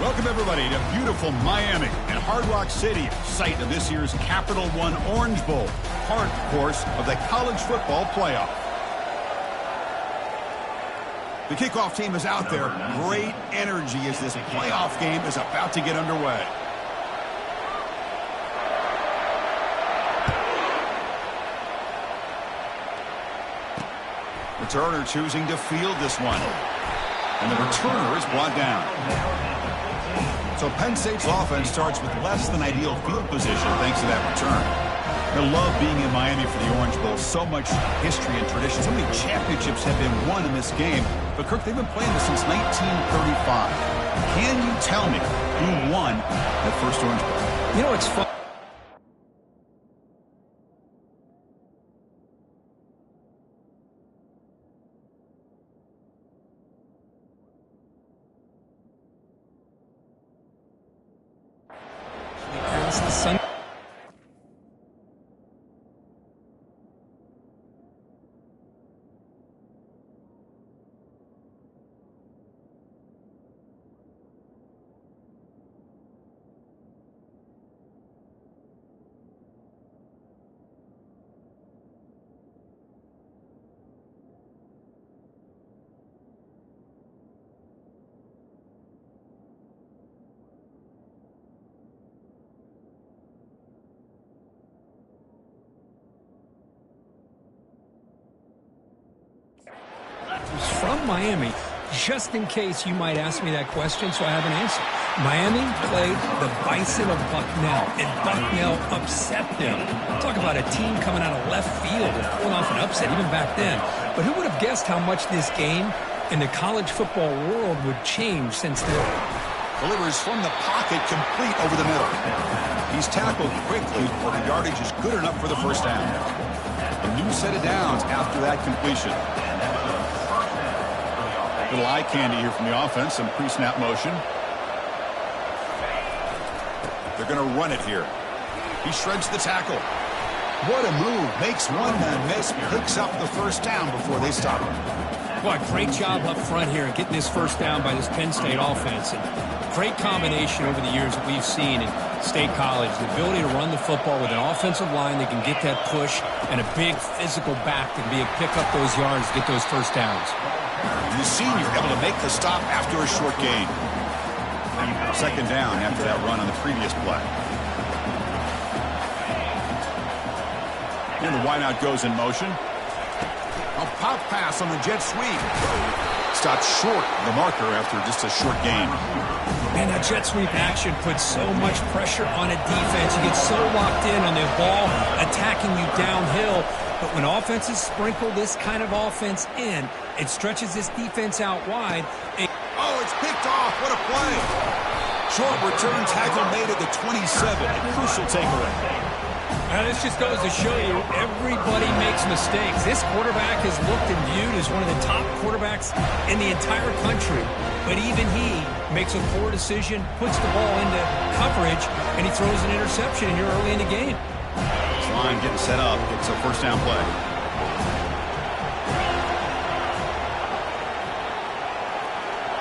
Welcome, everybody, to beautiful Miami and Hard Rock City, site of this year's Capital One Orange Bowl, part, of course, of the college football playoff. The kickoff team is out there. Great energy as this playoff game is about to get underway. Returner choosing to field this one. And the returner is brought down. So Penn State's offense starts with less than ideal field position thanks to that return. I love being in Miami for the Orange Bowl. So much history and tradition. So many championships have been won in this game. But, Kirk, they've been playing this since 1935. Can you tell me who won that first Orange Bowl? You know, it's fun. From Miami, just in case you might ask me that question, so I have an answer. Miami played the Bison of Bucknell, and Bucknell upset them. Talk about a team coming out of left field and pulling off an upset even back then. But who would have guessed how much this game in the college football world would change since then? Delivers from the pocket, complete over the middle. He's tackled quickly, but the yardage is good enough for the first down. A new set of downs after that completion. Little eye candy here from the offense, some pre-snap motion. They're going to run it here. He shreds the tackle. What a move. Makes one man miss, picks up the first down before they stop him. Boy, great job up front here in getting this first down by this Penn State offense. And great combination over the years that we've seen in State College. The ability to run the football with an offensive line that can get that push and a big physical back that can pick up those yards to get those first downs. The senior able to make the stop after a short gain. Second down after that run on the previous play. And the wideout goes in motion. A pop pass on the jet sweep. Stopped short of the marker after just a short gain. And that jet sweep action puts so much pressure on a defense. You get so locked in on the ball attacking you downhill. But when offenses sprinkle this kind of offense in, it stretches this defense out wide. Oh, it's picked off. What a play. Short return tackle made at the 27. A crucial takeaway. Now, this just goes to show you everybody makes mistakes. This quarterback is looked and viewed as one of the top quarterbacks in the entire country. But even he makes a poor decision, puts the ball into coverage, and he throws an interception here early in the game. This line getting set up. It's a first down play.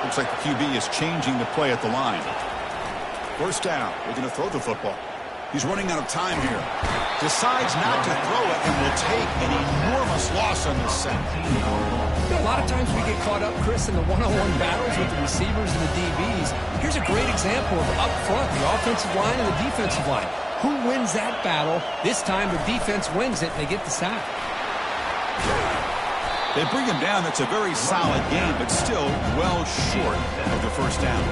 Looks like the QB is changing the play at the line. First down. We're going to throw the football. He's running out of time here. Decides not to throw it and will take an enormous loss on this set. You know, a lot of times we get caught up, Chris, in the one-on-one battles with the receivers and the DBs. Here's a great example of up front, the offensive line and the defensive line. Who wins that battle? This time the defense wins it. They get the sack. They bring him down. That's a very solid game, but still well short of the first down.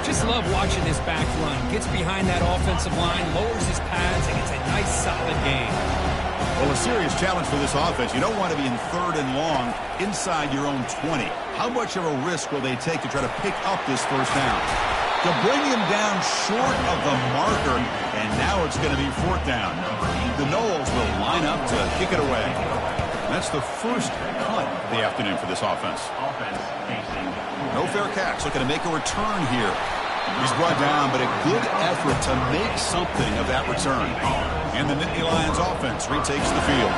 Just love watching this back run. Gets behind that offensive line, lowers his pads, and gets a nice, solid gain. Well, a serious challenge for this offense. You don't want to be in third and long inside your own 20. How much of a risk will they take to try to pick up this first down? To bring him down short of the marker, and now it's going to be fourth down. The Noles will line up to kick it away. That's the first punt of the afternoon for this offense. No fair catch. Looking to make a return here. He's brought down, but a good effort to make something of that return. And the Nittany Lions offense retakes the field.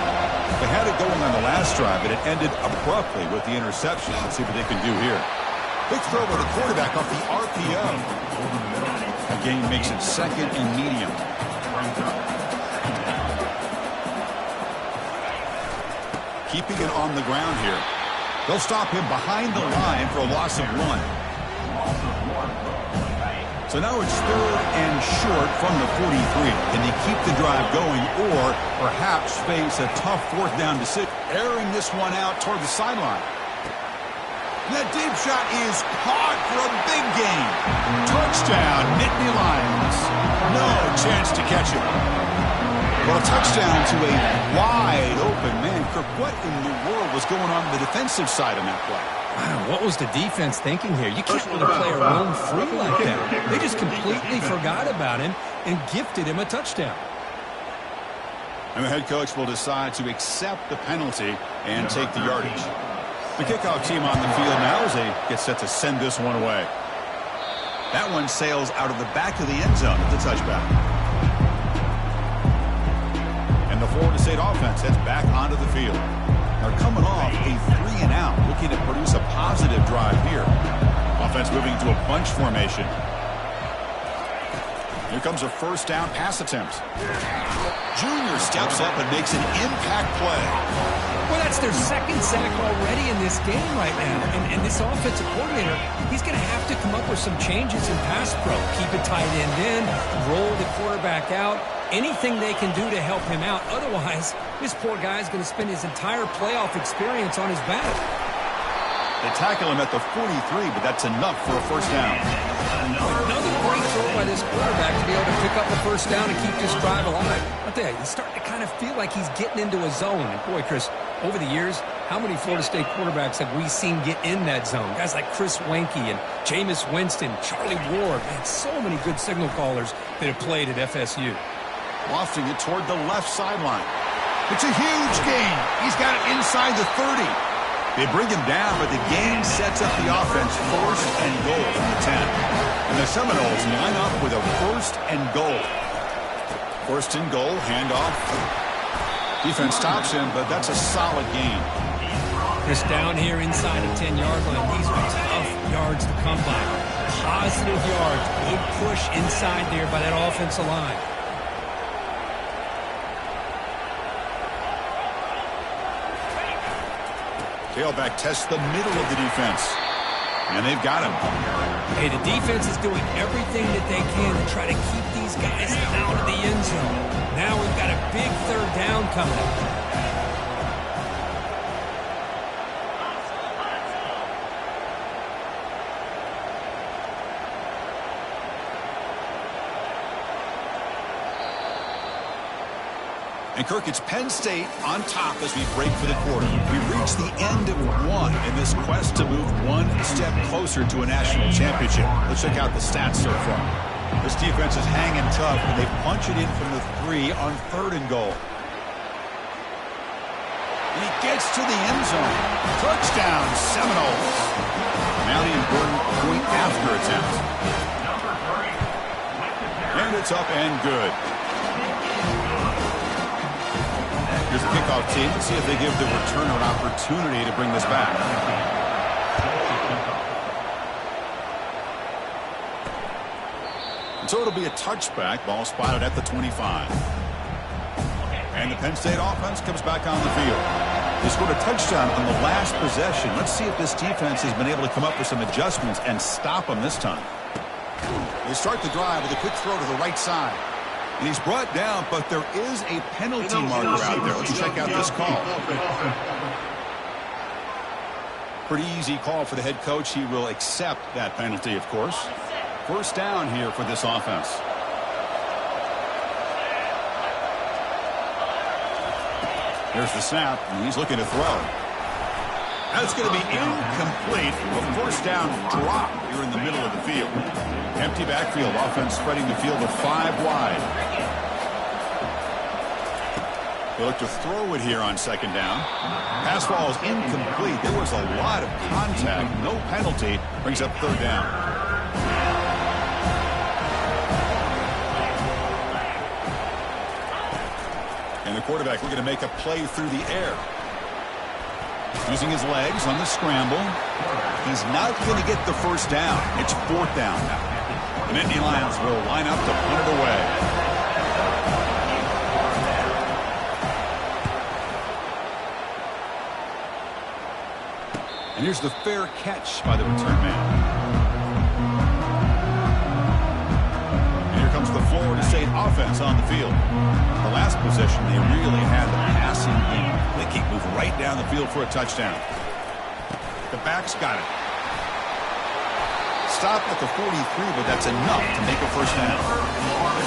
They had it going on the last drive, but it ended abruptly with the interception. Let's see what they can do here. Quick throw by the quarterback off the RPO. The gain makes it 2nd and medium. Keeping it on the ground here. They'll stop him behind the line for a loss of 1. So now it's 3rd and short from the 43. Can they keep the drive going or perhaps face a tough 4th down decision? Airing this one out toward the sideline. That deep shot is caught for a big gain. Touchdown, Nittany Lions. No chance to catch it. Well, a touchdown to a wide open man. Kirk, what in the world was going on the defensive side on that play? Wow, what was the defense thinking here? You can't let a player roam free like that. They just completely forgot about him and gifted him a touchdown. And the head coach will decide to accept the penalty and take the yardage. The kickoff team on the field now as they get set to send this one away. That one sails out of the back of the end zone at the touchback. And the Florida State offense heads back onto the field. They're coming off a 3-and-out, looking to produce a positive drive here. Offense moving to a bunch formation. Here comes a 1st down pass attempt. Junior steps up and makes an impact play. Well, that's their 2nd sack already in this game right now. And this offensive coordinator, he's going to have to come up with some changes in pass pro. Keep it tight end in, roll the quarterback out, anything they can do to help him out. Otherwise, this poor guy is going to spend his entire playoff experience on his back. They tackle him at the 43, but that's enough for a 1st down. Another great throw by this quarterback to be able to pick up the 1st down and keep this drive alive. I'll tell you, he's starting to kind of feel like he's getting into a zone. And boy, Chris, over the years, how many Florida State quarterbacks have we seen get in that zone? Guys like Chris Wenke and Jameis Winston, Charlie Ward. Man, so many good signal callers that have played at FSU. Lofting it toward the left sideline. It's a huge gain. He's got it inside the 30. They bring him down, but the gain sets up the offense 1st and goal from the 10. And the Seminoles line up with a 1st and goal. 1st and goal, handoff. Defense stops him, but that's a solid gain. Just down here inside the 10-yard line. These are tough yards to come by. Positive yards. Good push inside there by that offensive line. Tailback tests the middle of the defense. And they've got him. Hey, the defense is doing everything that they can to try to keep these guys out of the end zone. Now we've got a big 3rd down coming up. And Kirk, it's Penn State on top as we break for the quarter. We've reached the end of 1 in this quest to move 1 step closer to a national championship. Let's check out the stats so far. This defense is hanging tough, and they punch it in from the 3 on 3rd and goal. And he gets to the end zone. Touchdown, Seminoles. Now the important point after attempt. And it's up and good. Here's the kickoff team. Let's see if they give the returner an opportunity to bring this back. And so it'll be a touchback. Ball spotted at the 25. And the Penn State offense comes back on the field. They scored a touchdown on the last possession. Let's see if this defense has been able to come up with some adjustments and stop them this time. They start the drive with a quick throw to the right side. And he's brought down, but there is a penalty marker out there. Let's check out this call. Pretty easy call for the head coach. He will accept that penalty, of course. 1st down here for this offense. Here's the snap, and he's looking to throw. That's going to be incomplete. A 1st down drop here in the middle of the field. Empty backfield. Offense spreading the field to 5 wide. They look to throw it here on 2nd down. Pass ball is incomplete. There was a lot of contact. No penalty. Brings up 3rd down. And the quarterback looking to make a play through the air. Using his legs on the scramble. He's not going to get the first down. It's 4th down now. The Nittany Lions will line up to punt it away. And here's the fair catch by the return man. And here comes the Florida State offense on the field. The last possession, they really had the passing game. They keep moving right down the field for a touchdown. The back's got it. Stop at the 43, but that's enough to make a first down.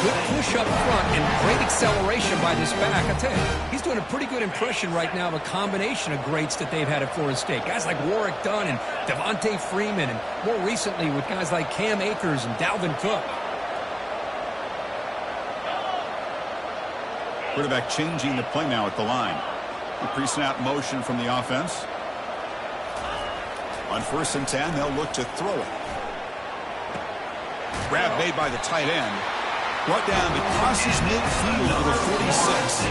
Good push up front and great acceleration by this back. I tell you, he's doing a pretty good impression right now of a combination of greats that they've had at Florida State. Guys like Warwick Dunn and Devontae Freeman, and more recently with guys like Cam Akers and Dalvin Cook. Quarterback changing the play now at the line. The pre-snap motion from the offense. On 1st and 10, they'll look to throw it. Grab made by the tight end. Brought down, but crosses midfield to the 46.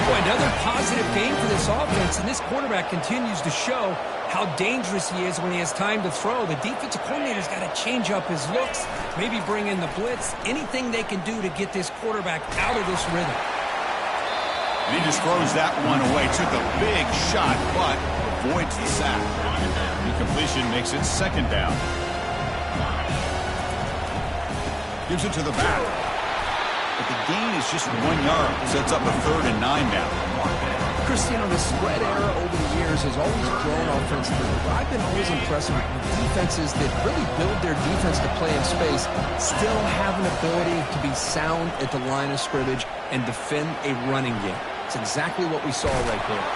Boy, another positive game for this offense, and this quarterback continues to show how dangerous he is when he has time to throw. The defensive coordinator's got to change up his looks, maybe bring in the blitz, anything they can do to get this quarterback out of this rhythm. And he just throws that one away. Took a big shot, but avoids the sack. Incompletion makes it 2nd down. Gives it to the back. But the gain is just 1 yard. Sets up a 3rd and 9 now. Christian, the spread era over the years has always grown offensively. But I've been always impressed with defenses that really build their defense to play in space, still have an ability to be sound at the line of scrimmage and defend a running game. It's exactly what we saw right there.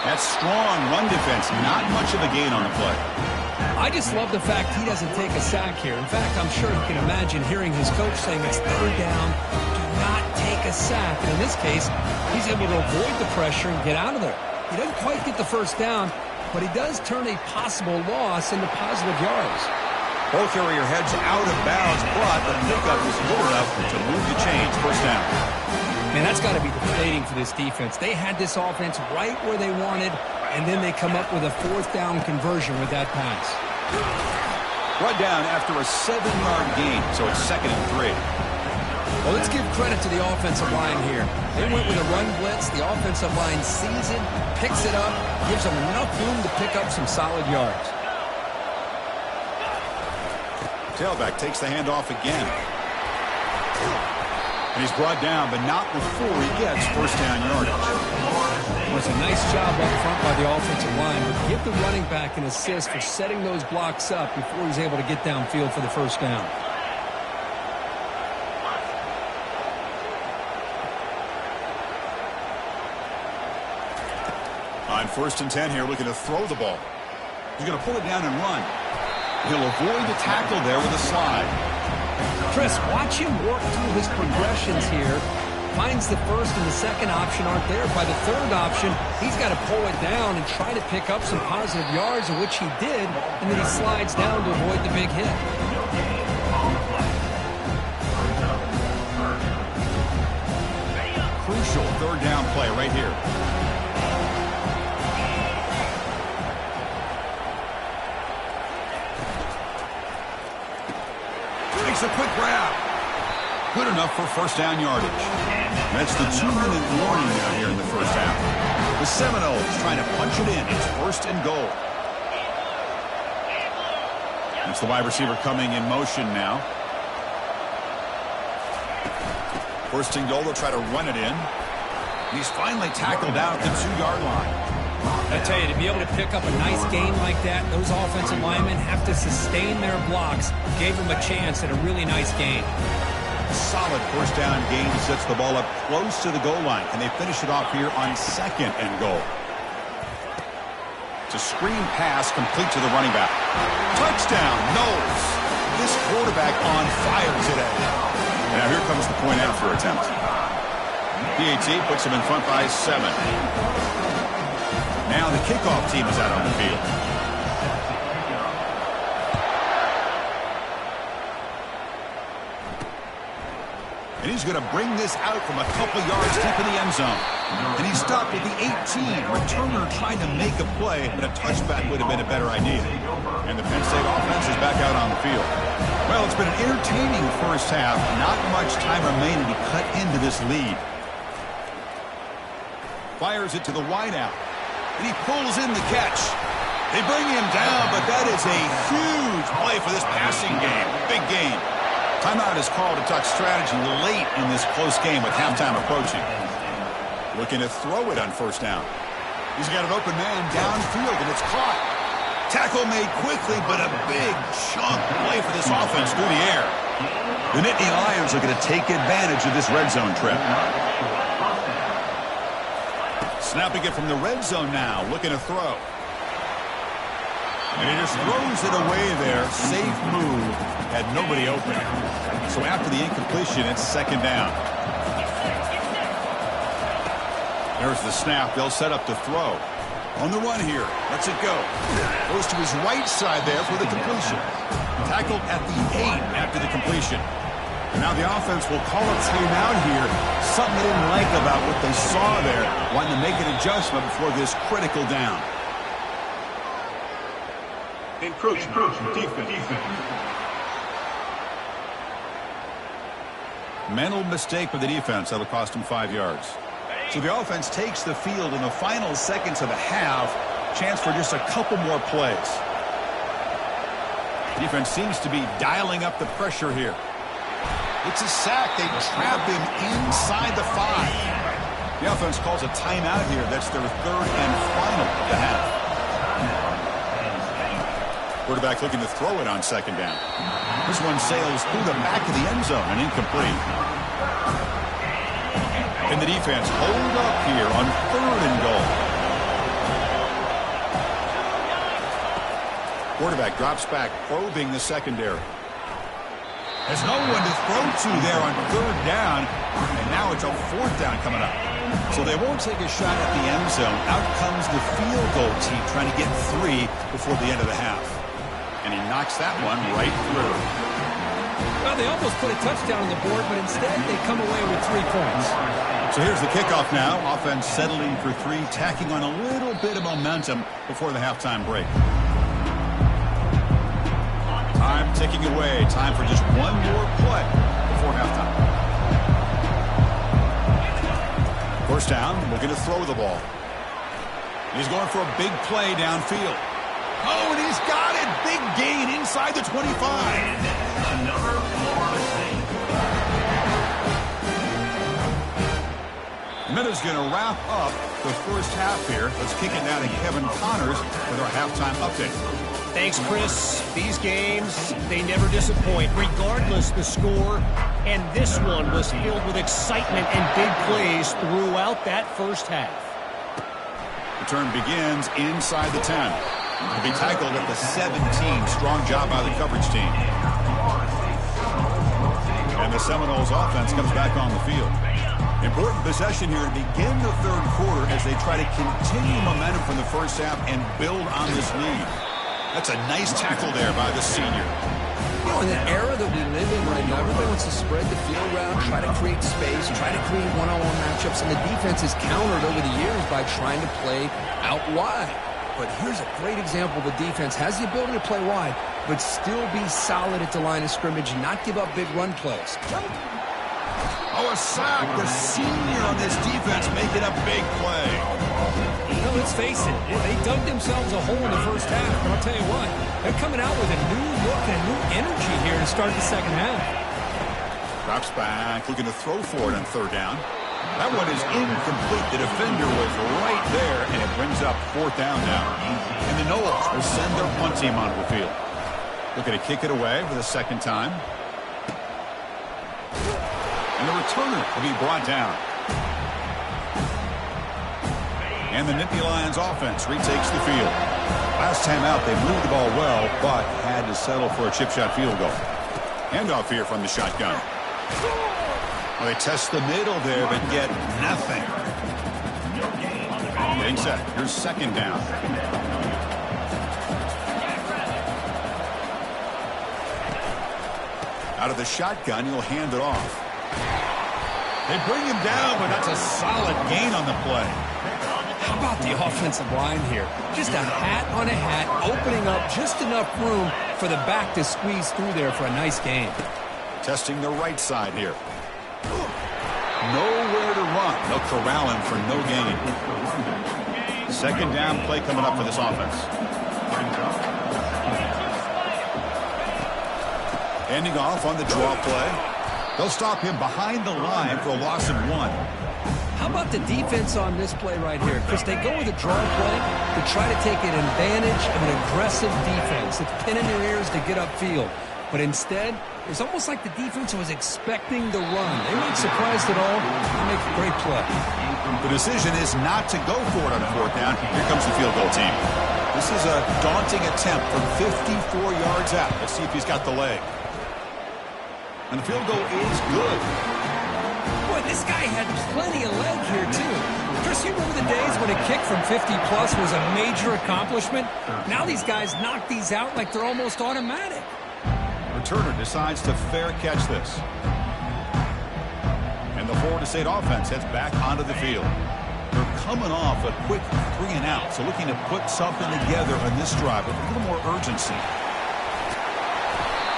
That strong run defense, not much of a gain on the play. I just love the fact he doesn't take a sack here. In fact, I'm sure you can imagine hearing his coach saying it's 3rd down, do not take a sack. And in this case, he's able to avoid the pressure and get out of there. He doesn't quite get the first down, but he does turn a possible loss into positive yards. Ball carrier heads out of bounds, but the pickup was good enough to move the chains. 1st down. Man, that's got to be deflating for this defense. They had this offense right where they wanted, and then they come up with a 4th down conversion with that pass. Brought down after a 7-yard gain, so it's 2nd and 3. Well, let's give credit to the offensive line here. They went with a run blitz. The offensive line sees it, picks it up, gives them enough room to pick up some solid yards. Tailback takes the handoff again. And he's brought down, but not before he gets 1st down yardage. Well, it's a nice job up front by the offensive line, but give the running back an assist for setting those blocks up before he's able to get downfield for the 1st down. On 1st and 10 here, looking to throw the ball. He's going to pull it down and run. He'll avoid the tackle there with a slide. Chris, watch him work through his progressions here. Finds the 1st and the 2nd option aren't there. By the 3rd option, he's got to pull it down and try to pick up some positive yards, of which he did, and then he slides down to avoid the big hit. Crucial 3rd down play right here. Makes a quick grab. Good enough for 1st down yardage. That's the 2-minute warning now here in the 1st half. The Seminoles trying to punch it in. It's 1st and goal. It's the wide receiver coming in motion now. 1st and goal. They'll try to run it in. He's finally tackled out at the 2-yard line. I tell you, to be able to pick up a nice gain like that, those offensive linemen have to sustain their blocks. Gave them a chance at a really nice gain. Solid 1st down gain. Sets the ball up close to the goal line. And they finish it off here on 2nd and goal. It's a screen pass complete to the running back. Touchdown, Knowles. This quarterback on fire today. Now here comes the point after attempt. PAT puts him in front by 7. Now the kickoff team is out on the field. And he's going to bring this out from a couple yards deep in the end zone. And he stopped at the 18. Returner trying to make a play, but a touchback would have been a better idea. And the Penn State offense is back out on the field. Well, it's been an entertaining first half. Not much time remaining to cut into this lead. Fires it to the wideout. And he pulls in the catch. They bring him down, but that is a huge play for this passing game. Big game. Timeout is called to talk strategy late in this close game with halftime approaching. Looking to throw it on first down. He's got an open man downfield, and it's caught. Tackle made quickly, but a big chunk play for this offense through the air. The Nittany Lions are going to take advantage of this red zone trip. Snapping it from the red zone now, looking to throw. And he just throws it away there. Safe move. Had nobody open. So after the incompletion, it's second down. There's the snap. They'll set up to throw. On the run here. Lets it go. Goes to his right side there for the completion. Tackled at the 8 after the completion. And now the offense will call a timeout here. Something they didn't like about what they saw there. Wanting to make an adjustment before this critical down. Encroachment. Defense. Mental mistake for the defense. That'll cost him 5 yards. So the offense takes the field in the final seconds of the half. Chance for just a couple more plays. Defense seems to be dialing up the pressure here. It's a sack. They trap him inside the 5. The offense calls a timeout here. That's their third and final of the half. Quarterback looking to throw it on second down. This one sails through the back of the end zone and incomplete. And the defense hold up here on third and goal. Quarterback drops back, probing the secondary. There's no one to throw to there on third down, and now it's a fourth down coming up. So they won't take a shot at the end zone. Out comes the field goal team trying to get 3 before the end of the half. And he knocks that one right through. Well, they almost put a touchdown on the board, but instead they come away with 3 points. So here's the kickoff now. Offense settling for 3, tacking on a little bit of momentum before the halftime break. Time ticking away. Time for just one more play before halftime. First down, looking to throw the ball. He's going for a big play downfield. Oh, and he's got it. Big gain inside the 25. Minutes going to wrap up the first half here. Let's kick it down to Kevin Connors with our halftime update. Thanks, Chris. These games, they never disappoint, regardless the score. And this one was filled with excitement and big plays throughout that first half. Return begins inside the 10. He'll be tackled at the 17. Strong job by the coverage team. And the Seminoles offense comes back on the field. Important possession here to begin the third quarter as they try to continue momentum from the first half and build on this lead. That's a nice tackle there by the senior. You know, in the era that we live in right now, everybody wants to spread the field around, try to create space, try to create one-on-one matchups, and the defense is countered over the years by trying to play out wide. But here's a great example. The defense has the ability to play wide, but still be solid at the line of scrimmage and not give up big run plays. Oh, a sack. The senior on this defense making a big play. Well, let's face it, they dug themselves a hole in the first half. But I'll tell you what, they're coming out with a new look and a new energy here to start the second half. Drops back, looking to throw for it on third down. That one is incomplete. The defender was right there, and it brings up fourth down now. And the Noles will send their punt team onto the field. Looking to kick it away for the second time. And the returner will be brought down. And the Nittany Lions offense retakes the field. Last time out, they moved the ball well, but had to settle for a chip shot field goal. Handoff here from the shotgun. Well, they test the middle there, but get nothing. Getting set. Here's second down. Out of the shotgun, he'll hand it off. They bring him down, but that's a solid gain on the play. How about the offensive line here? Just a hat on a hat, opening up just enough room for the back to squeeze through there for a nice gain. Testing the right side here. Nowhere to run. They'll corral him for no gain. Second down play coming up for this offense. Ending off on the draw play. They'll stop him behind the line for a loss of 1. How about the defense on this play right here? Because they go with a draw play to try to take an advantage of an aggressive defense. It's pinning their ears to get upfield. But instead, it's almost like the defense was expecting the run. They weren't surprised at all. They make a great play. The decision is not to go for it on 4th down. Here comes the field goal team. This is a daunting attempt from 54 yards out. Let's see if he's got the leg. And the field goal is good. Boy, this guy had plenty of leg here, too. Chris, you remember the days when a kick from 50-plus was a major accomplishment? Now these guys knock these out like they're almost automatic. Returner decides to fair catch this. And the Florida State offense heads back onto the field. They're coming off a quick 3-and-out, so looking to put something together on this drive with a little more urgency.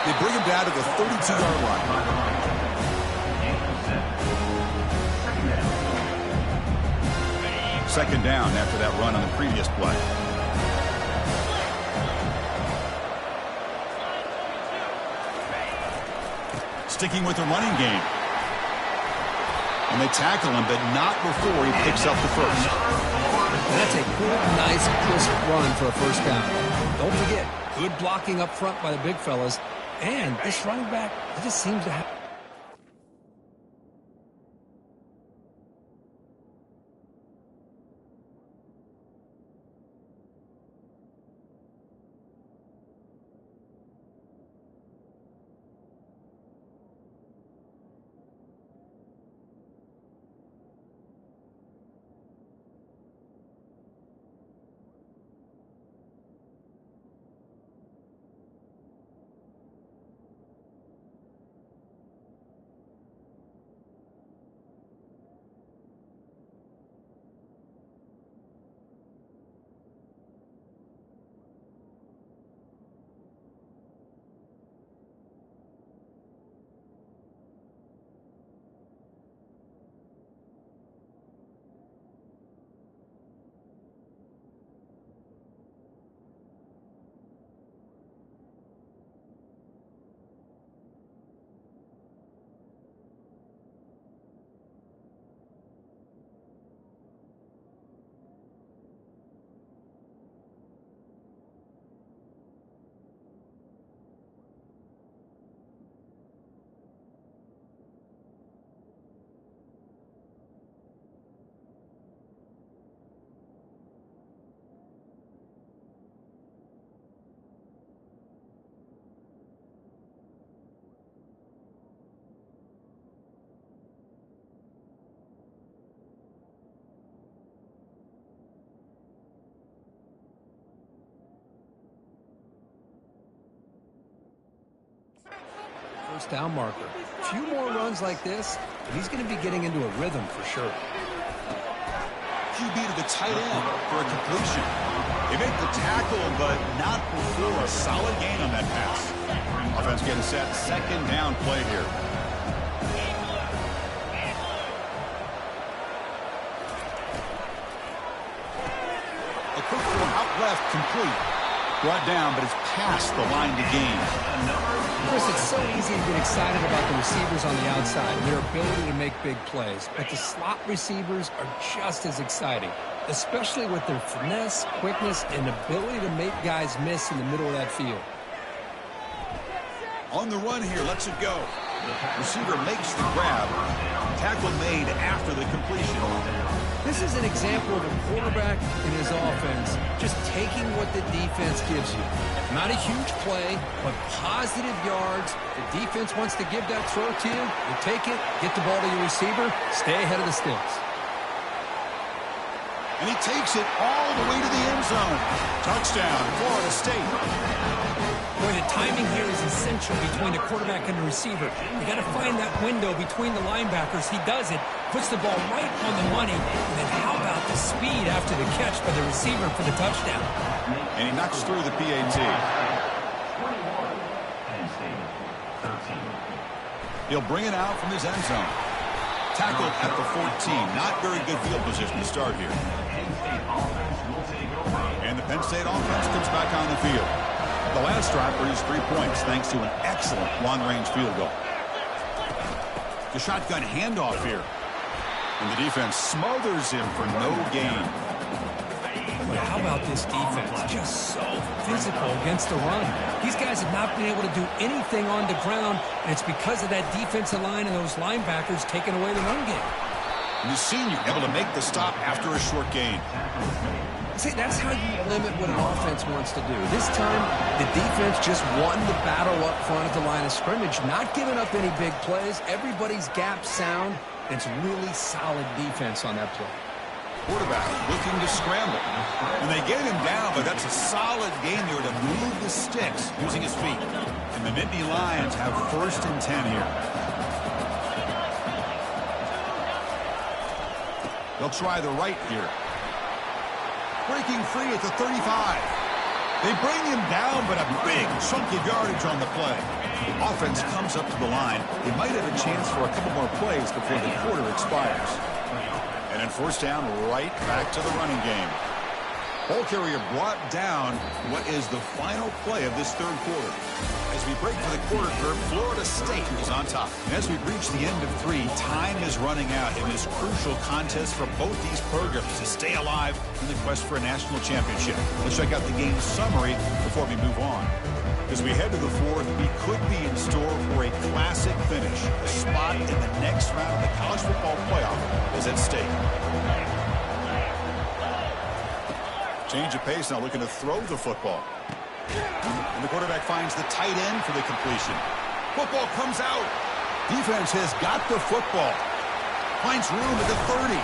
They bring him down to the 32-yard line. Second down after that run on the previous play. Sticking with the running game. And they tackle him, but not before he picks up the first. And that's a good, nice, crisp run for a first down. Don't forget, good blocking up front by the big fellas. And this running back, it just seems to have... First down marker. A few more runs like this, and he's going to be getting into a rhythm for sure. QB to the tight end for a completion. They make the tackle, but not before a solid gain on that pass. Offense getting set. Second down play here. A quick throw out left, complete. Brought down, but it's past the line to gain. Chris, it's so easy to get excited about the receivers on the outside and their ability to make big plays. But the slot receivers are just as exciting, especially with their finesse, quickness, and ability to make guys miss in the middle of that field. On the run here, lets it go. Receiver makes the grab. Tackle made after the completion. This is an example of a quarterback in his offense just taking what the defense gives you. Not a huge play, but positive yards. The defense wants to give that throw to you. You take it, get the ball to your receiver, stay ahead of the sticks. And he takes it all the way to the end zone. Touchdown, Florida State. Boy, the timing here is essential between the quarterback and the receiver. You got to find that window between the linebackers. He does it, puts the ball right on the money. And then how about the speed after the catch by the receiver for the touchdown? And he knocks through the PAT. He'll bring it out from his end zone. Tackled at the 14. Not very good field position to start here. And the Penn State offense comes back on the field. The last drive produced 3 points thanks to an excellent long-range field goal. The shotgun handoff here. And the defense smothers him for no gain. But how about this defense? Just so physical against the run. These guys have not been able to do anything on the ground, and it's because of that defensive line and those linebackers taking away the run game. And the senior able to make the stop after a short gain. See, that's how you limit what an offense wants to do. This time, the defense just won the battle up front at the line of scrimmage, not giving up any big plays. Everybody's gap sound, and it's really solid defense on that play. Quarterback looking to scramble. And they get him down, but that's a solid game there to move the sticks using his feet. And the Nittany Lions have 1st and 10 here. They'll try the right here. Breaking free at the 35. They bring him down, but a big chunk of yardage on the play. Offense comes up to the line. They might have a chance for a couple more plays before the quarter expires. And then 1st down, right back to the running game. Ball carrier brought down what is the final play of this 3rd quarter. As we break for the quarter curve, Florida State is on top. And as we reach the end of 3, time is running out in this crucial contest for both these programs to stay alive in the quest for a national championship. Let's check out the game summary before we move on. As we head to the 4th, we could be in store for a classic finish. A spot in the next round of the college football playoff is at stake. Change of pace now, looking to throw the football. And the quarterback finds the tight end for the completion. Football comes out. Defense has got the football. Finds room at the 30.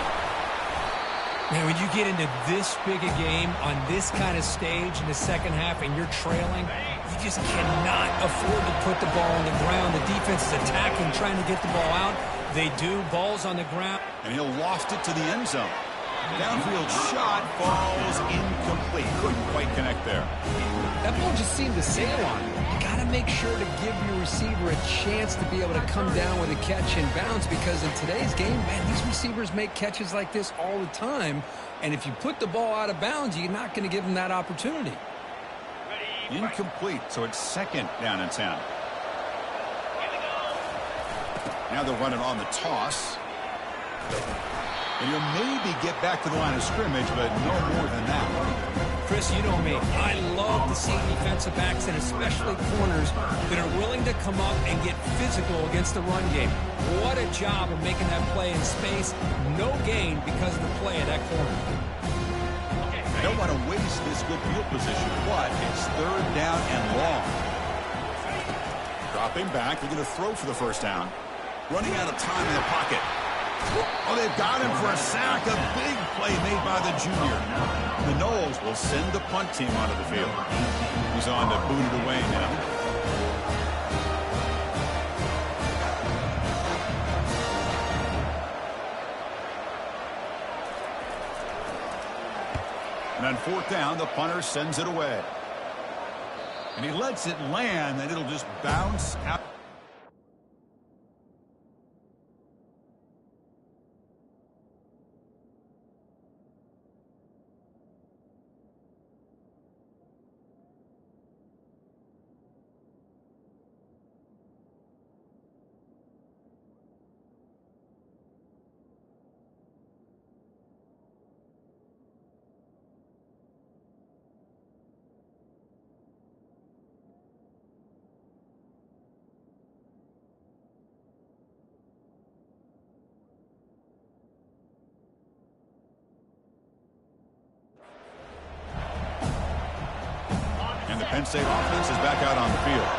Man, when you get into this big a game on this kind of stage in the second half and you're trailing, you just cannot afford to put the ball on the ground. The defense is attacking, trying to get the ball out. They do. Ball's on the ground. And he'll loft it to the end zone. Downfield shot falls incomplete. Couldn't quite connect there. That ball just seemed to sail on him. You got to make sure to give your receiver a chance to be able to come down with a catch and bounce, because in today's game, man, these receivers make catches like this all the time. And if you put the ball out of bounds, you're not going to give them that opportunity. Incomplete, so it's 2nd down and 10. Now they're running on the toss. And you'll maybe get back to the line of scrimmage, but no more than that. Chris, you know me. I love to see defensive backs and especially corners that are willing to come up and get physical against the run game. What a job of making that play in space. No gain because of the play of that corner. Don't want to waste this good field position, but it's 3rd down and long. Dropping back, they're going to throw for the 1st down. Running out of time in the pocket. Oh, they've got him for a sack. A big play made by the junior. The Noles will send the punt team onto the field. He's on to boot it away now. And on 4th down, the punter sends it away. And he lets it land, and it'll just bounce out. Penn State offense is back out on the field.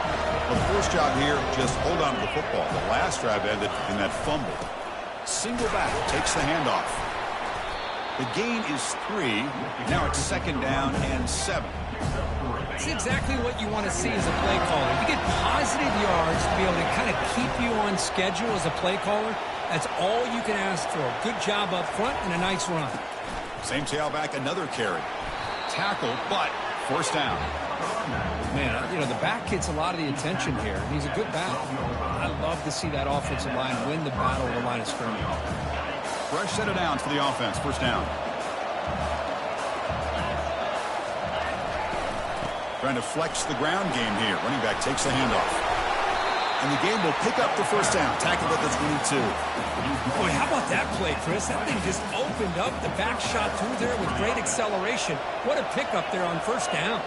Well, the first job here, just hold on to the football. The last drive ended in that fumble. Single back takes the handoff. The gain is 3. Now it's 2nd down and 7. It's exactly what you want to see as a play caller. You get positive yards to be able to kind of keep you on schedule as a play caller. That's all you can ask for. Good job up front and a nice run. Same tailback, another carry. Tackle, but 1st down. Man, you know, the back gets a lot of the attention here. He's a good back. I love to see that offensive line win the battle of the line of scrimmage. Fresh set of downs for the offense. 1st down. Trying to flex the ground game here. Running back takes the handoff. And the game will pick up the 1st down. Tackled at the 22. Boy, how about that play, Chris? That thing just opened up. The back shot through there with great acceleration. What a pickup there on 1st down.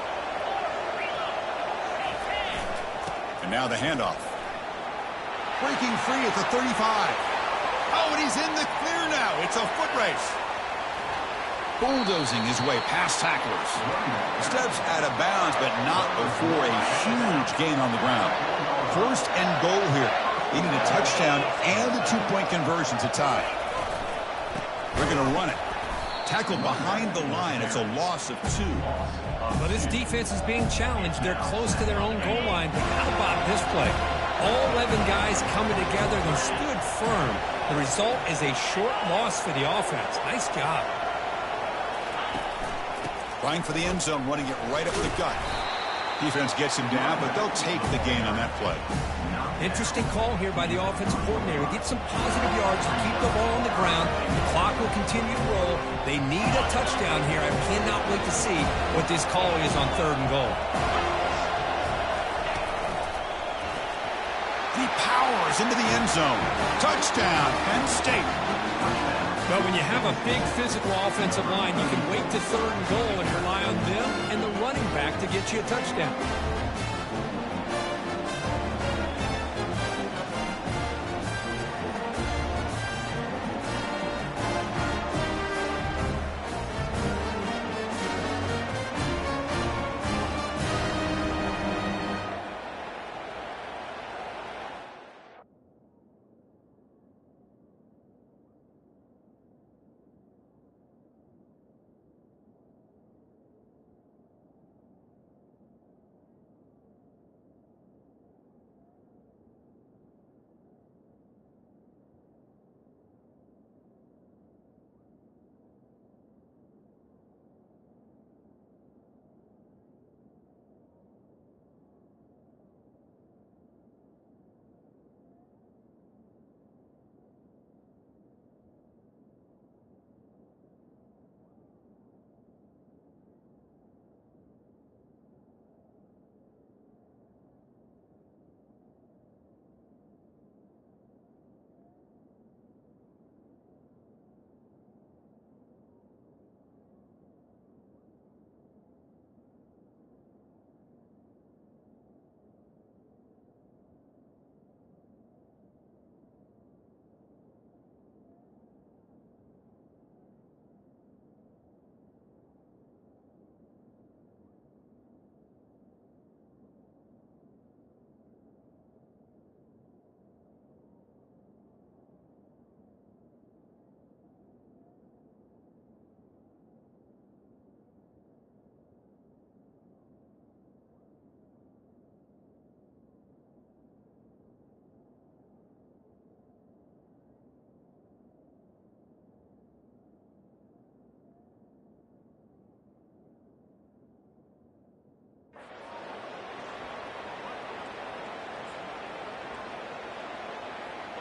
And now the handoff. Breaking free at the 35. Oh, and he's in the clear now. It's a foot race. Bulldozing his way past tacklers. Steps out of bounds, but not before a huge gain on the ground. 1st and goal here. They need a touchdown and a 2-point conversion to tie. They're going to run it. Tackled behind the line. It's a loss of 2. Well, this defense is being challenged. They're close to their own goal line. But how about this play? All 11 guys coming together. They stood firm. The result is a short loss for the offense. Nice job. Trying for the end zone, running it right up the gut. Defense gets him down, but they'll take the gain on that play. Interesting call here by the offensive coordinator. Get some positive yards to keep the ball on the ground. The clock will continue to roll. They need a touchdown here. I cannot wait to see what this call is on 3rd and goal. He powers into the end zone. Touchdown, Penn State. But when you have a big physical offensive line, you can wait to 3rd and goal and rely on them and the running back to get you a touchdown.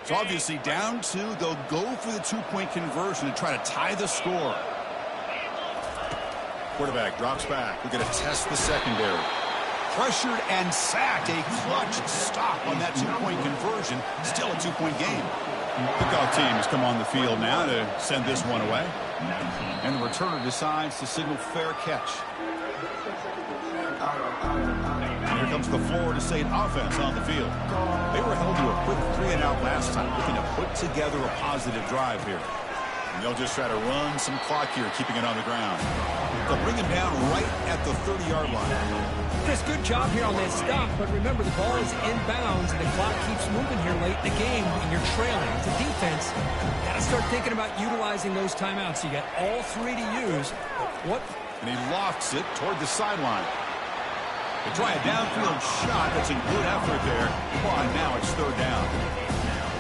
It's obviously down 2. They'll go for the 2-point conversion to try to tie the score. Quarterback drops back. We're going to test the secondary. Pressured and sacked. A clutch stop on that 2-point conversion. Still a 2-point game. Kickoff team has come on the field now to send this one away. And the returner decides to signal fair catch. Here comes the Florida State offense on the field. They were held to a quick 3-and-out last time, looking to put together a positive drive here. And they'll just try to run some clock here, keeping it on the ground. They'll bring him down right at the 30-yard line. Chris, good job here on that stop, but remember the ball is inbounds and the clock keeps moving here late in the game and you're trailing. As a defense, got to start thinking about utilizing those timeouts. You got all three to use. What? And he lofts it toward the sideline. They try a downfield shot. That's a good effort there. And now it's third down.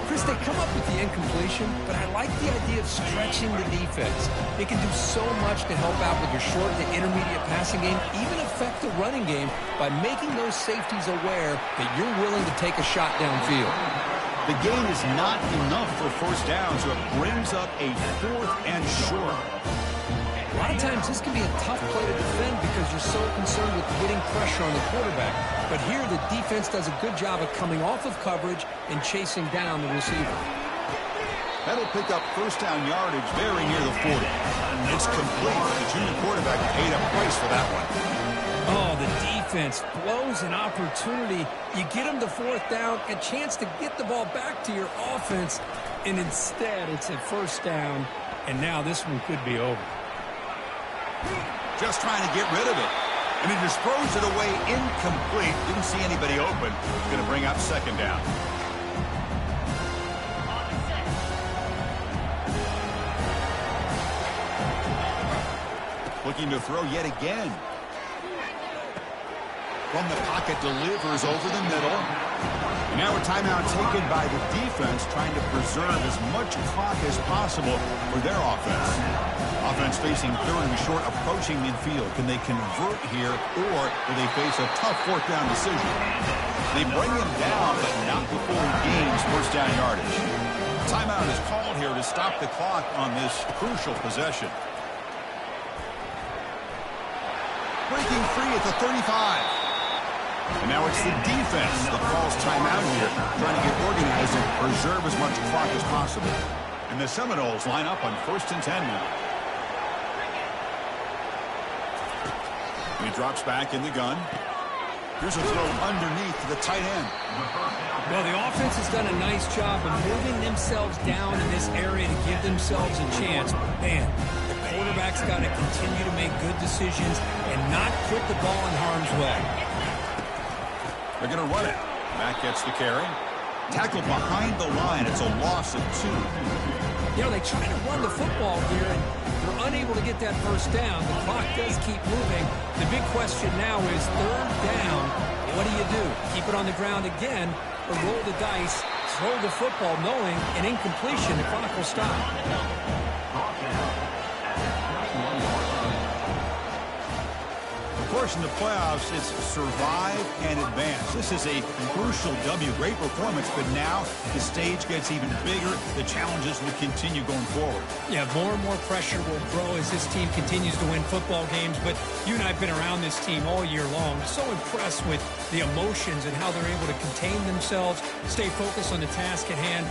Chris, they come up with the incompletion, but I like the idea of stretching the defense. It can do so much to help out with your short and intermediate passing game, even affect the running game by making those safeties aware that you're willing to take a shot downfield. The gain is not enough for first down, so it brings up a 4th and short. A lot of times this can be a tough play to defend because you're so concerned with getting pressure on the quarterback. But here the defense does a good job of coming off of coverage and chasing down the receiver. That'll pick up first down yardage very near the 40. It's complete. The junior quarterback paid a price for that one. Oh, the defense blows an opportunity. You get them to fourth down, a chance to get the ball back to your offense, and instead it's a first down, and now this one could be over. Just trying to get rid of it. And he just throws it away incomplete. Didn't see anybody open. He's going to bring up second down. Looking to throw yet again. From the pocket, delivers over the middle. And now a timeout taken by the defense, trying to preserve as much clock as possible for their offense. Offense facing third and short, approaching midfield. Can they convert here, or will they face a tough fourth down decision? They bring him down, but not before he gains first down yardage. Timeout is called here to stop the clock on this crucial possession. Breaking free at the 35. And now it's the defense that calls timeout here, trying to get organized and preserve as much clock as possible. And the Seminoles line up on 1st and 10 now. And he drops back in the gun. Here's a throw underneath to the tight end. Well, the offense has done a nice job of moving themselves down in this area to give themselves a chance. Man, the quarterback's got to continue to make good decisions and not put the ball in harm's way. They're going to run it. Matt gets the carry. Tackled behind the line. It's a loss of 2. You know, they try to run the football here, and they're unable to get that first down. The clock does keep moving. The big question now is third down. What do you do? Keep it on the ground again, or roll the dice, throw the football, knowing an incompletion, the clock will stop. Of course, in the playoffs, it's survive and advance. This is a crucial W. Great performance, but now the stage gets even bigger. The challenges will continue going forward. Yeah, more and more pressure will grow as this team continues to win football games, but you and I have been around this team all year long. So impressed with the emotions and how they're able to contain themselves, stay focused on the task at hand.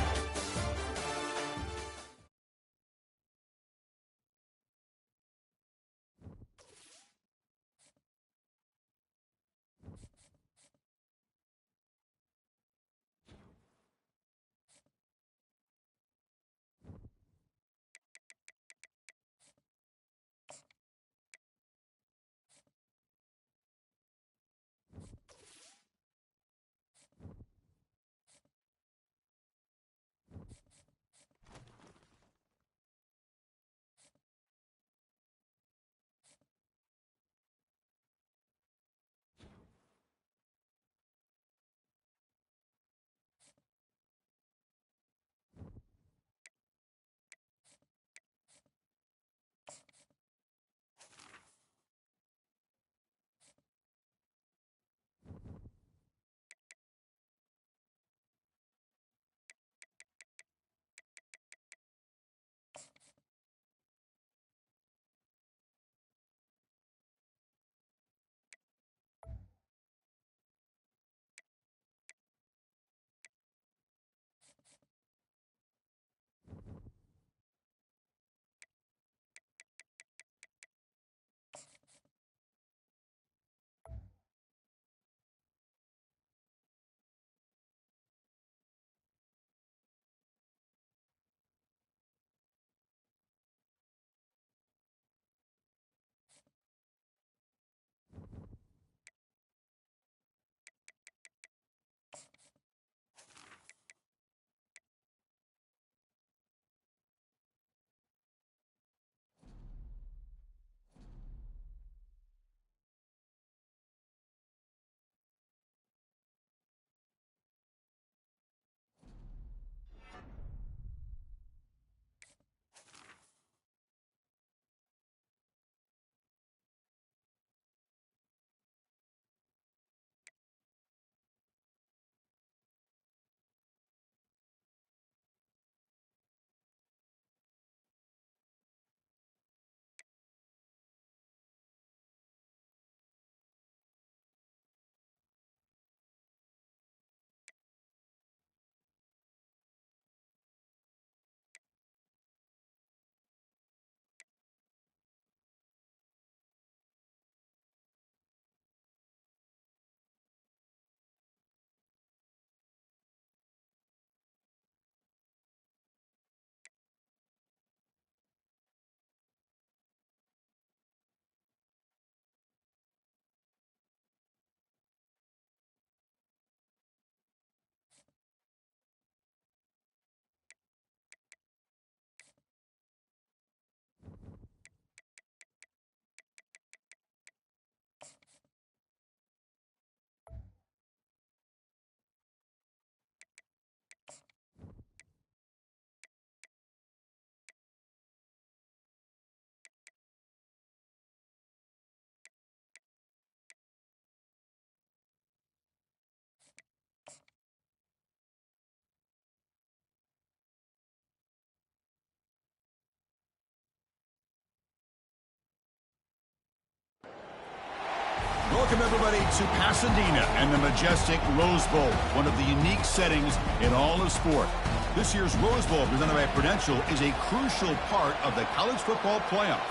Welcome, everybody, to Pasadena and the majestic Rose Bowl, one of the unique settings in all of sport. This year's Rose Bowl, presented by Prudential, is a crucial part of the college football playoff.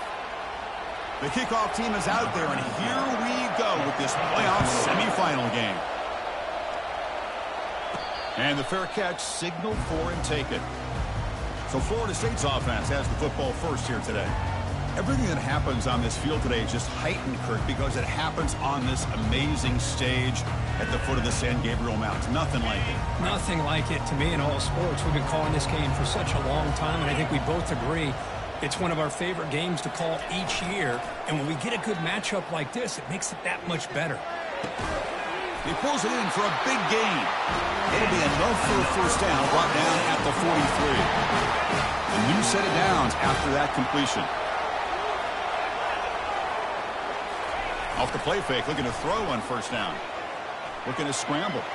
The kickoff team is out there, and here we go with this playoff semifinal game. And the fair catch, signal for and take it. So Florida State's offense has the football first here today. Everything that happens on this field today is just heightened, Kirk, because it happens on this amazing stage at the foot of the San Gabriel Mountains. Nothing like it. Nothing like it to me in all sports. We've been calling this game for such a long time, and I think we both agree it's one of our favorite games to call each year. And when we get a good matchup like this, it makes it that much better. He pulls it in for a big gain. It'll be enough for a first down, brought down at the 43. A new set of downs after that completion. Off the play fake, looking to throw on first down. Looking to scramble.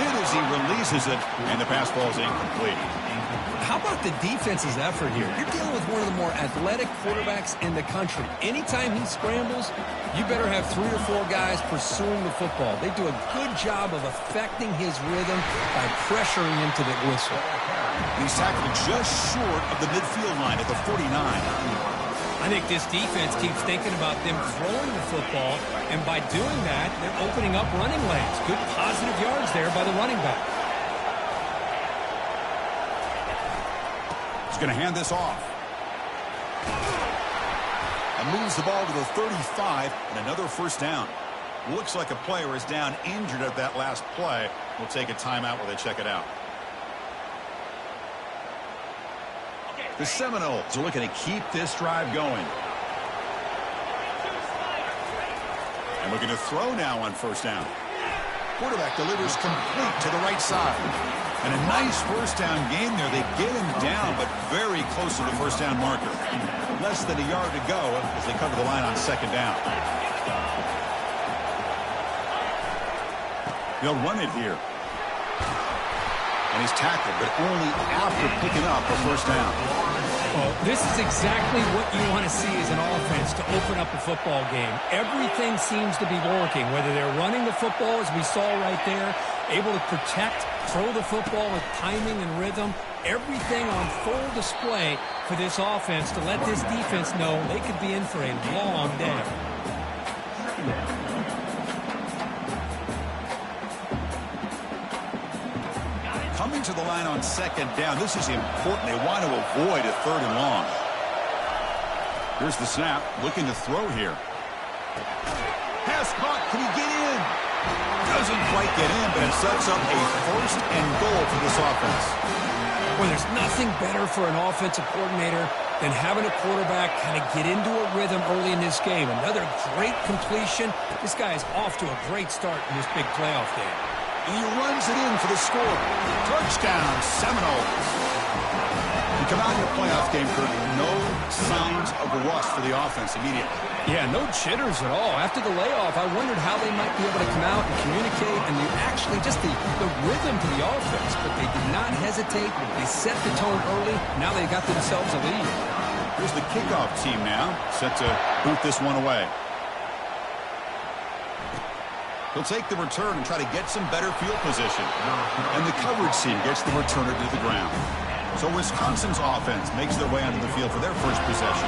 Hit as he releases it, and the pass falls incomplete. How about the defense's effort here? You're dealing with one of the more athletic quarterbacks in the country. Anytime he scrambles, you better have 3 or 4 guys pursuing the football. They do a good job of affecting his rhythm by pressuring him to the whistle. He's tackled just short of the midfield line at the 49. I think this defense keeps thinking about them throwing the football, and by doing that, they're opening up running lanes. Good positive yards there by the running back. He's going to hand this off. And moves the ball to the 35, and another first down. Looks like a player is down injured at that last play. We'll take a timeout while they check it out. The Seminoles are looking to keep this drive going. And looking to throw now on first down. Quarterback delivers complete to the right side. And a nice first down game there. They get him down, but very close to the first down marker. Less than a yard to go as they cover the line on second down. They'll run it here. And he's tackled, but only after picking up a first down. Well, this is exactly what you want to see as an offense to open up a football game. Everything seems to be working, whether they're running the football, as we saw right there, able to protect, throw the football with timing and rhythm. Everything on full display for this offense to let this defense know they could be in for a long day. Coming to the line on second down. This is important. They want to avoid a third and long. Here's the snap. Looking to throw here. Pass caught. Can he get in? Doesn't quite get in, but it sets up a first and goal for this offense. Well, there's nothing better for an offensive coordinator than having a quarterback kind of get into a rhythm early in this game. Another great completion. This guy is off to a great start in this big playoff game. And he runs it in for the score. Touchdown, Seminoles. You come out in a playoff game, Kirk, no signs of rust for the offense immediately. Yeah, no jitters at all. After the layoff, I wondered how they might be able to come out and communicate and actually just the rhythm to the offense. But they did not hesitate. They set the tone early. Now they got themselves a lead. Here's the kickoff team now, set to boot this one away. He'll take the return and try to get some better field position. And the coverage team gets the returner to the ground. So Wisconsin's offense makes their way onto the field for their first possession.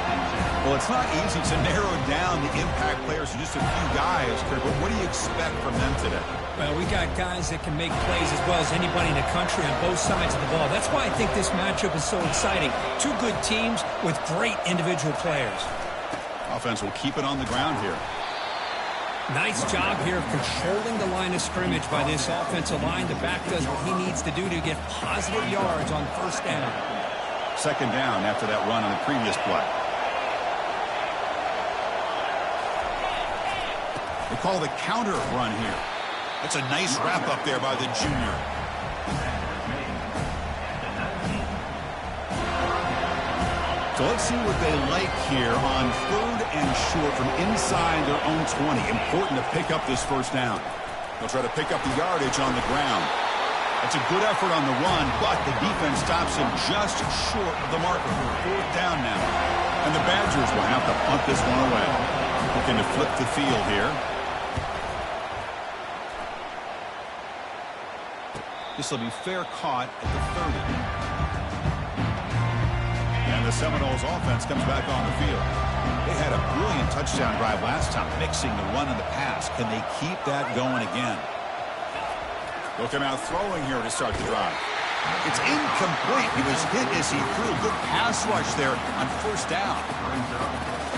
Well, it's not easy to narrow down the impact players to just a few guys, Kirk, but what do you expect from them today? Well, we got guys that can make plays as well as anybody in the country on both sides of the ball. That's why I think this matchup is so exciting. 2 good teams with great individual players. Offense will keep it on the ground here. Nice job here of controlling the line of scrimmage by this offensive line. The back does what he needs to do to get positive yards on first down. Second down after that run on the previous play. They call the counter run here. That's a nice wrap up there by the junior. So let's see what they like here on third and short from inside their own 20. Important to pick up this first down. They'll try to pick up the yardage on the ground. That's a good effort on the run, but the defense stops him just short of the marker. 4th down now. And the Badgers will have to punt this one away. Looking to flip the field here. This will be fair caught at the 30. And the Seminoles offense comes back on the field. They had a brilliant touchdown drive last time, mixing the run and the pass. Can they keep that going again? Looking out throwing here to start the drive. It's incomplete. He was hit as he threw. Good pass rush there on first down.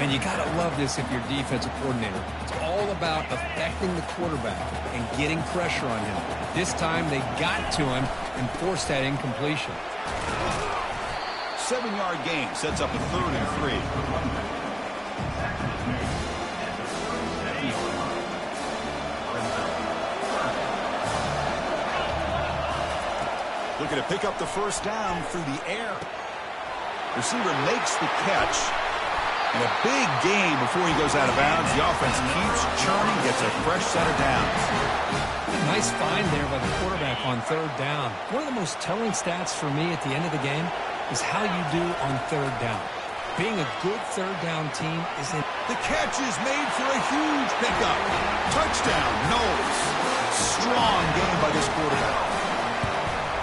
And you got to love this if you're defensive coordinator. It's all about affecting the quarterback and getting pressure on him. This time they got to him and forced that incompletion. 7-yard gain sets up a 3rd and 3. Looking to pick up the first down through the air. Receiver makes the catch. And a big gain before he goes out of bounds. The offense keeps churning, gets a fresh set of downs. Nice find there by the quarterback on 3rd down. One of the most telling stats for me at the end of the game is how you do on 3rd down. Being a good 3rd down team is in. The catch is made for a huge pickup. Touchdown, Knowles. Strong game by this quarterback.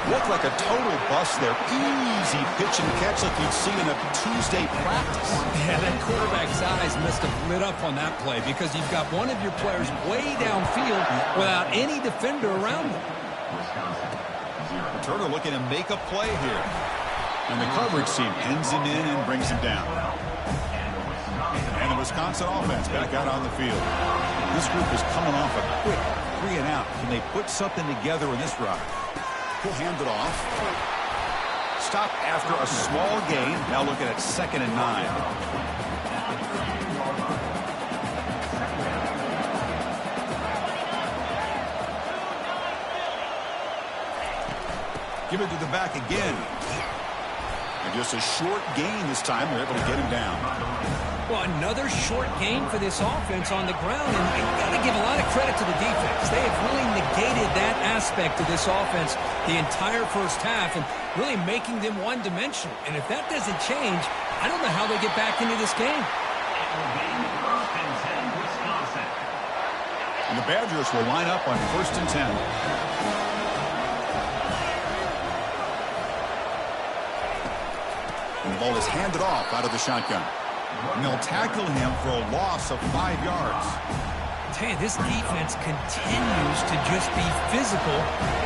Looked like a total bust there. Easy pitch and catch like you'd see in a Tuesday practice. Yeah, that quarterback's eyes must have lit up on that play because you've got one of your players way downfield without any defender around him. Turner looking to make a play here. And the coverage team pins him in and brings him down. And the Wisconsin offense back out on the field. This group is coming off a quick 3 and out. Can they put something together in this drive? He'll hand it off. Stop after a small gain. Now looking at 2nd and 9. Give it to the back again. And just a short gain this time. They're able to get him down. Well, another short game for this offense on the ground, and you've got to give a lot of credit to the defense. They have really negated that aspect of this offense the entire first half and really making them one-dimensional. And if that doesn't change, I don't know how they get back into this game. And the Badgers will line up on 1st and 10. And the ball is handed off out of the shotgun. And they'll tackle him for a loss of 5 yards. Hey, this defense continues to just be physical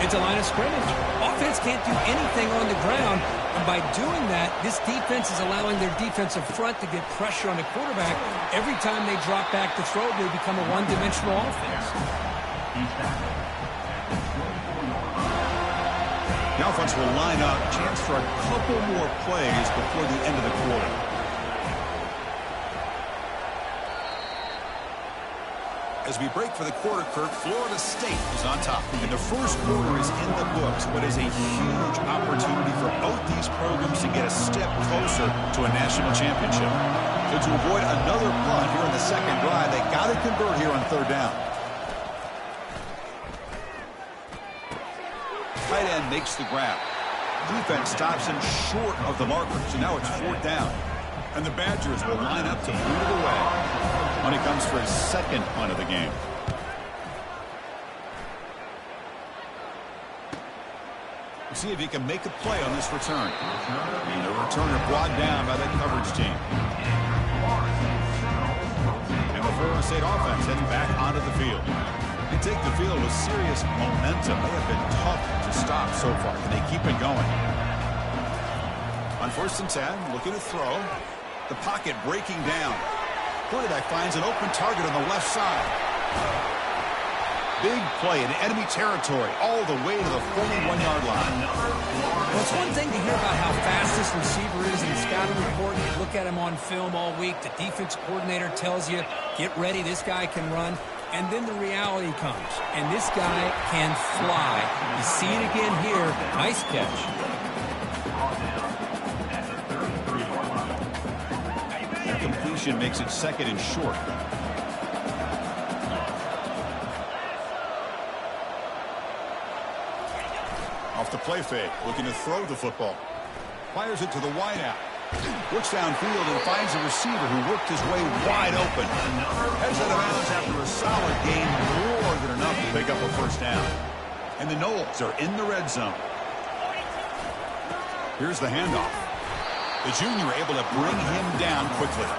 at the line of scrimmage. Offense can't do anything on the ground, and by doing that, this defense is allowing their defensive front to get pressure on the quarterback. Every time they drop back to throw, they become a one-dimensional offense. The offense will line up, chance for a couple more plays before the end of the quarter. As we break for the quarter, Kirk, Florida State is on top. And the first quarter is in the books, but is a huge opportunity for both these programs to get a step closer to a national championship. So to avoid another punt here in the second drive, they got to convert here on 3rd down. Tight end makes the grab. Defense stops him short of the markers, and now it's 4th down. And the Badgers will line up to boot it away when it comes for his 2nd punt of the game. We'll see if he can make a play on this return. And the returner brought down by the coverage team. And the Florida State offense heading back onto the field. They take the field with serious momentum. They have been tough to stop so far. Can they keep it going? On 1st and 10, looking to throw. The pocket breaking down. Quarterback finds an open target on the left side. Big play in enemy territory all the way to the 41-yard line. Well, it's one thing to hear about how fast this receiver is in the scouting report. You look at him on film all week. The defense coordinator tells you, get ready, this guy can run. And then the reality comes, and this guy can fly. You see it again here. Nice catch. Completion makes it 2nd and short. Off the play fake, looking to throw the football. Fires it to the wideout. Looks downfield and finds a receiver who worked his way wide open. Heads out of bounds after a solid gain, more than enough to pick up a first down. And the Noles are in the red zone. Here's the handoff. The junior able to bring him down quickly.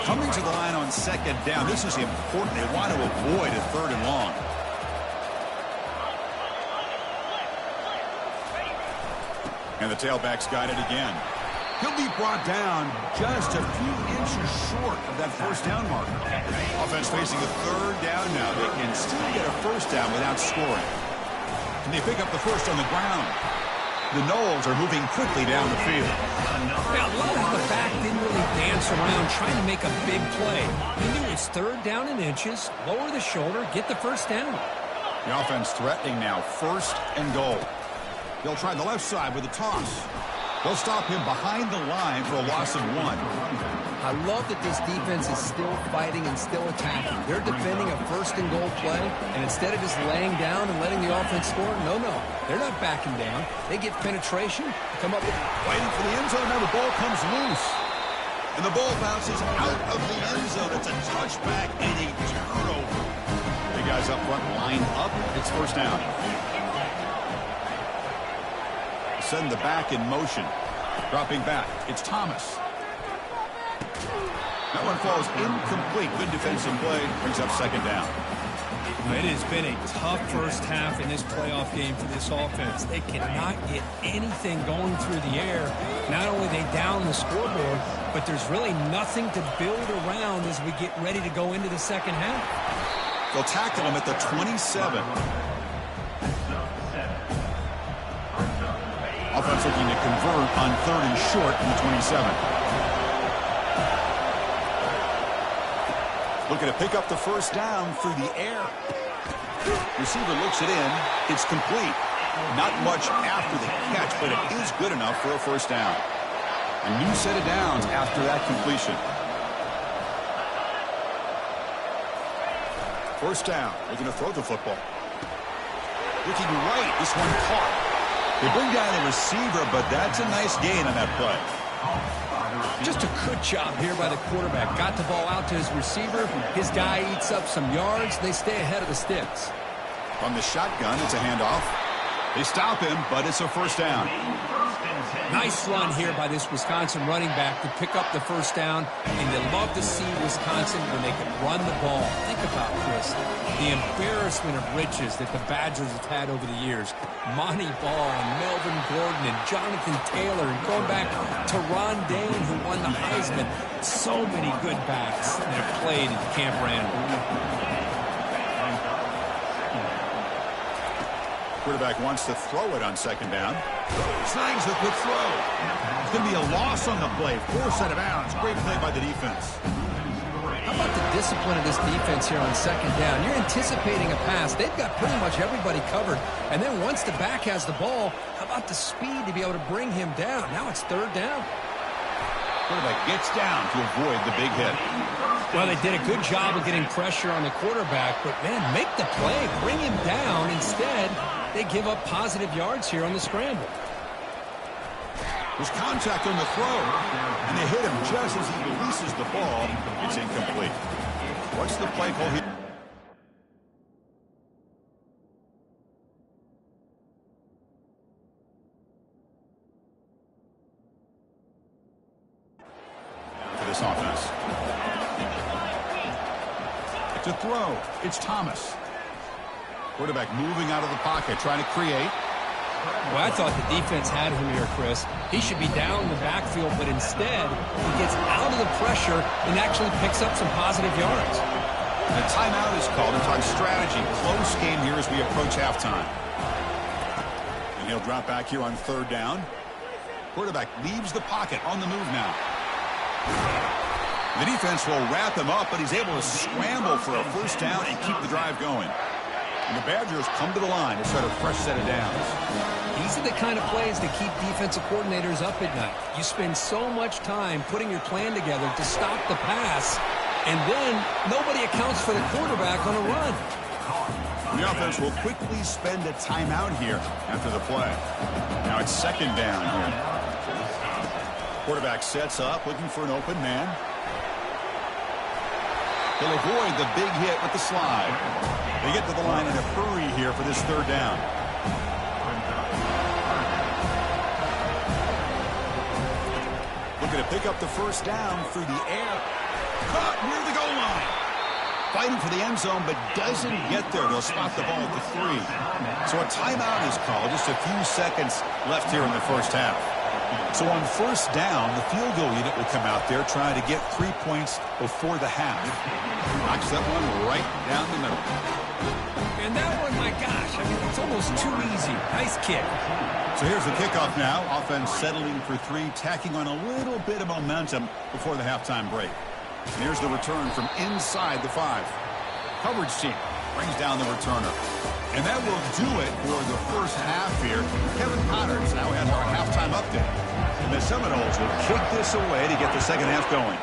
Coming to the line on second down. This is important. They want to avoid a third and long. And the tailback's got it again. He'll be brought down just a few inches short of that first down marker. Offense facing a third down now. They can still get a first down without scoring. And they pick up the first on the ground. The Noles are moving quickly down the field. Yeah, I love how the back didn't really dance around trying to make a big play. He knew it's third down and inches, lower the shoulder, get the first down. The offense threatening now, first and goal. They'll try the left side with a toss. They'll stop him behind the line for a loss of 1. I love that this defense is still fighting and still attacking. They're defending a first and goal play, and instead of just laying down and letting the offense score, no. They're not backing down. They get penetration, come up with... Waiting for the end zone. Now the ball comes loose. And the ball bounces out of the end zone. It's a touchback and a turnover. The guys up front line up. It's first down. Send the back in motion. Dropping back. It's Thomas. That one falls incomplete. Good defensive play. Brings up second down. It has been a tough first half in this playoff game for this offense. They cannot get anything going through the air. Not only they down the scoreboard, but there's really nothing to build around as we get ready to go into the second half. They'll tackle him at the 27. Offense looking to convert on third and short from the 27. Looking to pick up the first down through the air. Receiver looks it in. It's complete. Not much after the catch, but it is good enough for a first down. A new set of downs after that completion. First down. Looking to throw the football. Looking right. This one caught. They bring down the receiver, but that's a nice gain on that play. Just a good job here by the quarterback. Got the ball out to his receiver. His guy eats up some yards. They stay ahead of the sticks. From the shotgun, it's a handoff. They stop him, but it's a first down. Nice run here by this Wisconsin running back to pick up the first down. And you love to see Wisconsin when they can run the ball. Think about, Chris, the embarrassment of riches that the Badgers have had over the years. Monty Ball and Melvin Gordon and Jonathan Taylor, and going back to Ron Dane, who won the Heisman. So many good backs that have played at Camp Randall. Quarterback wants to throw it on second down. Snags the quick throw. It's going to be a loss on the play. Forced out of bounds. Great play by the defense. How about the discipline of this defense here on second down? You're anticipating a pass. They've got pretty much everybody covered. And then once the back has the ball, how about the speed to be able to bring him down? Now it's third down. Quarterback gets down to avoid the big hit. Well, they did a good job of getting pressure on the quarterback, but, man, make the play. Bring him down. Instead, they give up positive yards here on the scramble. There's contact on the throw, and they hit him just as he releases the ball. It's incomplete. What's the play call here? For this offense. To throw, it's Thomas. Quarterback moving out of the pocket, trying to create. Well, I thought the defense had him here, Chris. He should be down in the backfield, but instead, he gets out of the pressure and actually picks up some positive yards. The timeout is called to talk strategy. Close game here as we approach halftime. And he'll drop back here on third down. Quarterback leaves the pocket on the move now. The defense will wrap him up, but he's able to scramble for a first down and keep the drive going. And the Badgers come to the line to start a fresh set of downs. These are the kind of plays that keep defensive coordinators up at night. You spend so much time putting your plan together to stop the pass, and then nobody accounts for the quarterback on a run. The offense will quickly spend a timeout here after the play. Now it's second down here. Quarterback sets up, looking for an open man. He'll avoid the big hit with the slide. They get to the line in a hurry here for this third down. Looking to pick up the first down through the air. Caught near the goal line. Fighting for the end zone, but doesn't get there. They'll spot the ball at the 3. So a timeout is called. Just a few seconds left here in the first half. So on first down, the field goal unit will come out there trying to get 3 points before the half. Knocks that one right down the middle. And that one, my gosh, I mean, it's almost too easy. Nice kick. So here's the kickoff now. Offense settling for 3, tacking on a little bit of momentum before the halftime break. And here's the return from inside the 5. Coverage team brings down the returner. And that will do it for the first half here. Kevin Potter's now has our halftime update. And the Seminoles will kick this away to get the second half going.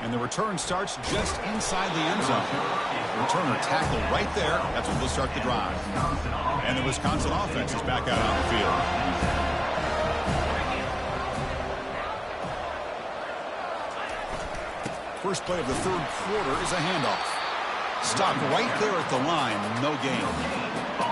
And the return starts just inside the end zone. Returner tackled right there. That's when we'll start the drive. And the Wisconsin offense is back out on the field. First play of the third quarter is a handoff. Stopped right there at the line, no gain.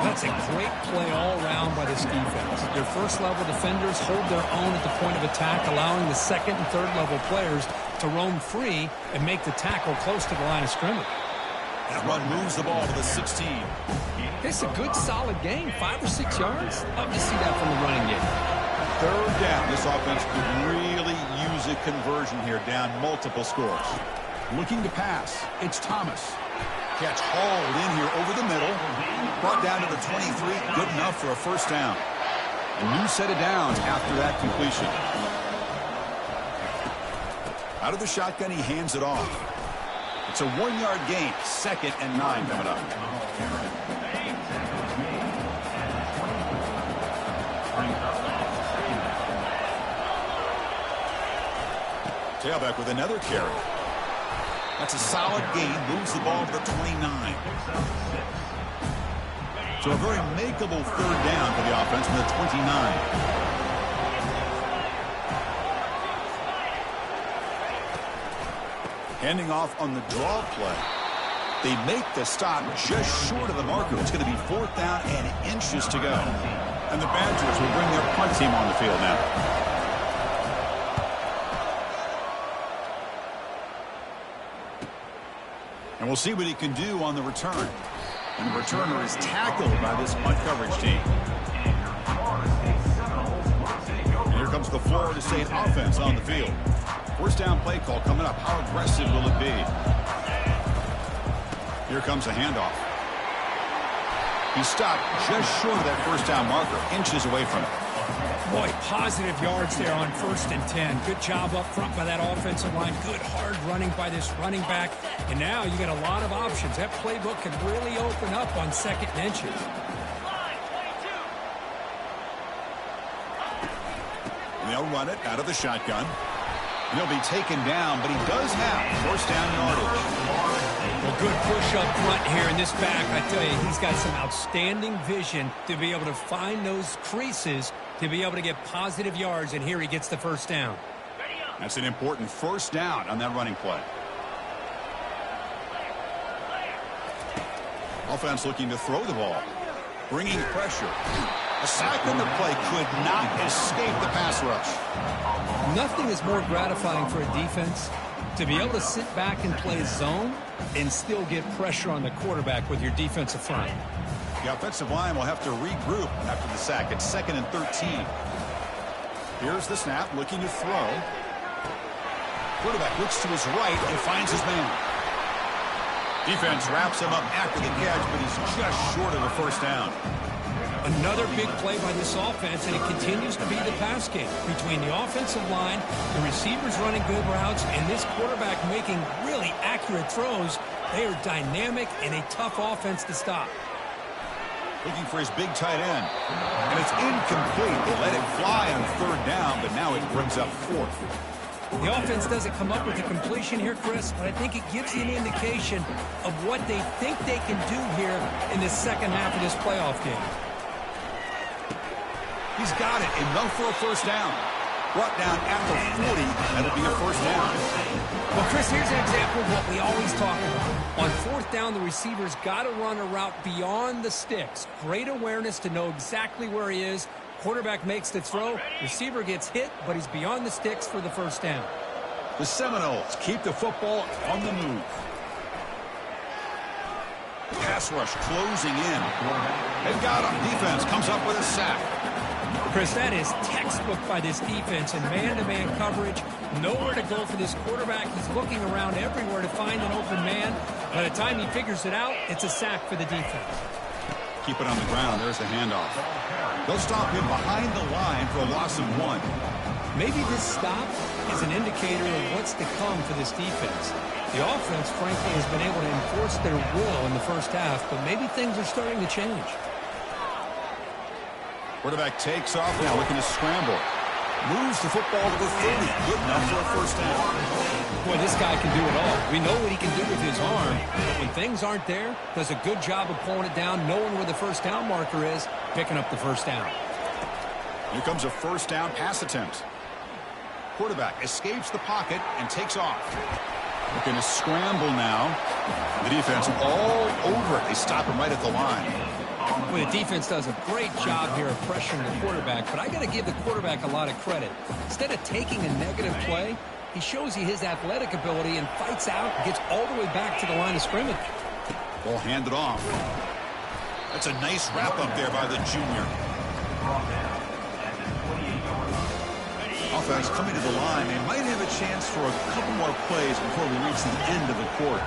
That's a great play all around by this defense. Your first-level defenders hold their own at the point of attack, allowing the second and third-level players to roam free and make the tackle close to the line of scrimmage. That run moves the ball to the 16. It's a good, solid gain, 5 or 6 yards. Love to see that from the running game. Third down. This offense could really use a conversion here, down multiple scores. Looking to pass. It's Thomas. Catch hauled in here over the middle. Brought down to the 23. Good enough for a first down. A new set of downs after that completion. Out of the shotgun, he hands it off. It's a 1-yard gain. 2nd and 9 coming up. Tailback with another carry. That's a solid gain. Moves the ball to the 29. So a very makeable third down for the offense from the 29. Handing off on the draw play. They make the stop just short of the marker. It's going to be 4th down and inches to go. And the Badgers will bring their punt team on the field now. And we'll see what he can do on the return. And the returner is tackled by this punt coverage team. And here comes the Florida State offense on the field. First down play call coming up. How aggressive will it be? Here comes a handoff. He stopped just short of that first down marker, inches away from it. Boy, positive yards there on 1st and 10. Good job up front by that offensive line. Good hard running by this running back. And now you got a lot of options. That playbook can really open up on 2nd and inches. And they'll run it out of the shotgun. And he'll be taken down, but he does have first down yardage. Well, good push up front here in this back. I tell you, he's got some outstanding vision to be able to find those creases to be able to get positive yards, and here he gets the first down. That's an important first down on that running play. Offense looking to throw the ball. Bringing pressure. A sack on the play could not escape the pass rush. Nothing is more gratifying for a defense to be able to sit back and play zone and still get pressure on the quarterback with your defensive front. The offensive line will have to regroup after the sack. It's 2nd and 13. Here's the snap, looking to throw. Quarterback looks to his right and finds his man. Defense wraps him up after the catch, but he's just short of a first down. Another big play by this offense, and it continues to be the pass game between the offensive line, the receivers running good routes, and this quarterback making really accurate throws. They are dynamic and a tough offense to stop. Looking for his big tight end. And it's incomplete. They let it fly on 3rd down, but now it brings up 4th. The offense doesn't come up with a completion here, Chris, but I think it gives you an indication of what they think they can do here in the second half of this playoff game. He's got it. Enough for a first down. Brought down at the 40. That'll be a first down. Well, Chris, here's an example of what we always talk about. On fourth down, the receiver's got to run a route beyond the sticks. Great awareness to know exactly where he is. Quarterback makes the throw. Receiver gets hit, but he's beyond the sticks for the first down. The Seminoles keep the football on the move. Pass rush closing in. They've got him. Defense comes up with a sack. Chris, that is textbook by this defense in man-to-man coverage. Nowhere to go for this quarterback. He's looking around everywhere to find an open man. By the time he figures it out, it's a sack for the defense. Keep it on the ground. There's the handoff. They'll stop him behind the line for a loss of 1. Maybe this stop is an indicator of what's to come for this defense. The offense, frankly, has been able to enforce their will in the first half, but maybe things are starting to change. Quarterback takes off now, looking to scramble. Moves the football to the 30. Good enough for a first down. Boy, this guy can do it all. We know what he can do with his arm, but when things aren't there, does a good job of pulling it down, knowing where the first down marker is, picking up the first down. Here comes a first down pass attempt. Quarterback escapes the pocket and takes off. Looking to scramble now. The defense all over it. They stop him right at the line. Well, the defense does a great job here of pressuring the quarterback, but I got to give the quarterback a lot of credit. Instead of taking a negative play, he shows you his athletic ability and fights out and gets all the way back to the line of scrimmage. Ball handed off. That's a nice wrap up there by the junior. Offense coming to the line. They might have a chance for a couple more plays before we reach the end of the quarter.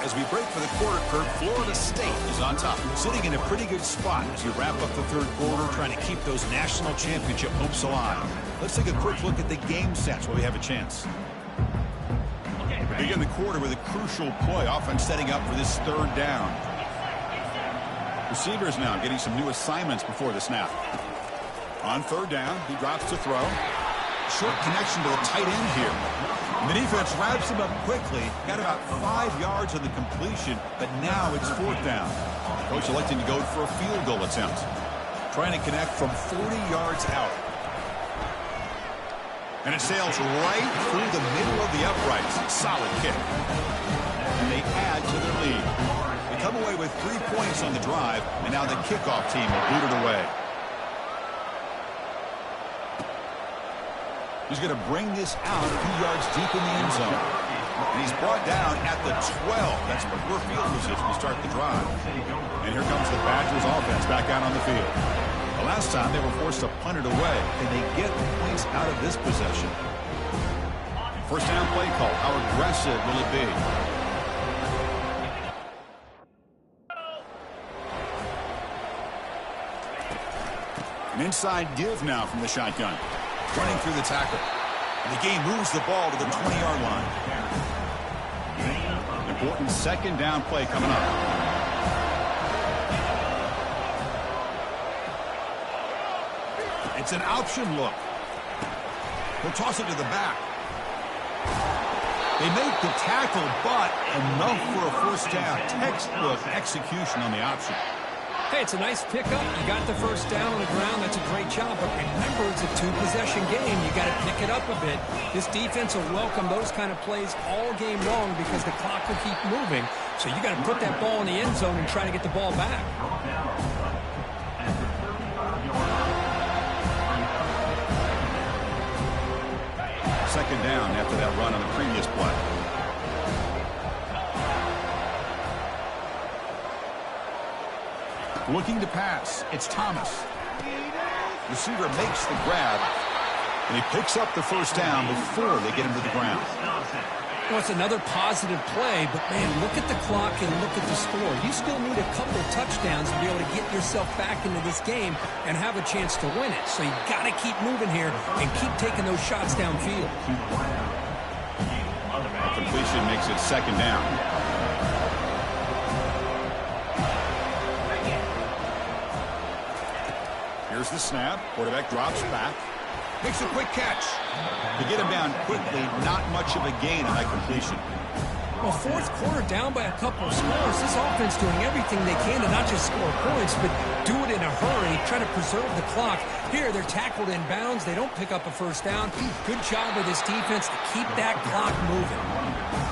As we break for the quarter, Kurt, Florida State is on top, sitting in a pretty good spot as we wrap up the third quarter, trying to keep those national championship hopes alive. Let's take a quick look at the game stats while we have a chance. We begin the quarter with a crucial play, offense setting up for this third down. Receivers now getting some new assignments before the snap. On third down, he drops to throw. Short connection to the tight end here. And the defense wraps him up quickly. Got about 5 yards on the completion, but now it's fourth down. Coach electing to go for a field goal attempt. Trying to connect from 40 yards out. And it sails right through the middle of the uprights. Solid kick. And they add to their lead. They come away with 3 points on the drive, and now the kickoff team will boot it away. He's going to bring this out a few yards deep in the end zone. And he's brought down at the 12. That's preferred field position to start the drive. And here comes the Badgers offense back out on the field. The last time they were forced to punt it away. Can they get points out of this possession? First down play call. How aggressive will it be? An inside give now from the shotgun. Running through the tackle. And the game moves the ball to the 20-yard line. Important second down play coming up. It's an option look. He'll toss it to the back. They make the tackle, but enough for a first down. Textbook execution on the option. Hey, it's a nice pickup. You got the first down on the ground. That's a great job. But remember, it's a two-possession game. You got to pick it up a bit. This defense will welcome those kind of plays all game long because the clock will keep moving. So you got to put that ball in the end zone and try to get the ball back. Second down after that run on the previous play. Looking to pass. It's Thomas. Receiver makes the grab, and he picks up the first down before they get him to the ground. Well, it's another positive play, but, man, look at the clock and look at the score. You still need a couple touchdowns to be able to get yourself back into this game and have a chance to win it. So you got to keep moving here and keep taking those shots downfield. Completion makes it second down. Here's the snap. Quarterback drops back. Makes a quick catch. To get him down quickly, not much of a gain on that completion. Well, fourth quarter down by a couple of scores. This offense doing everything they can to not just score points, but do it in a hurry, try to preserve the clock. Here, they're tackled in bounds. They don't pick up a first down. Good job by this defense to keep that clock moving.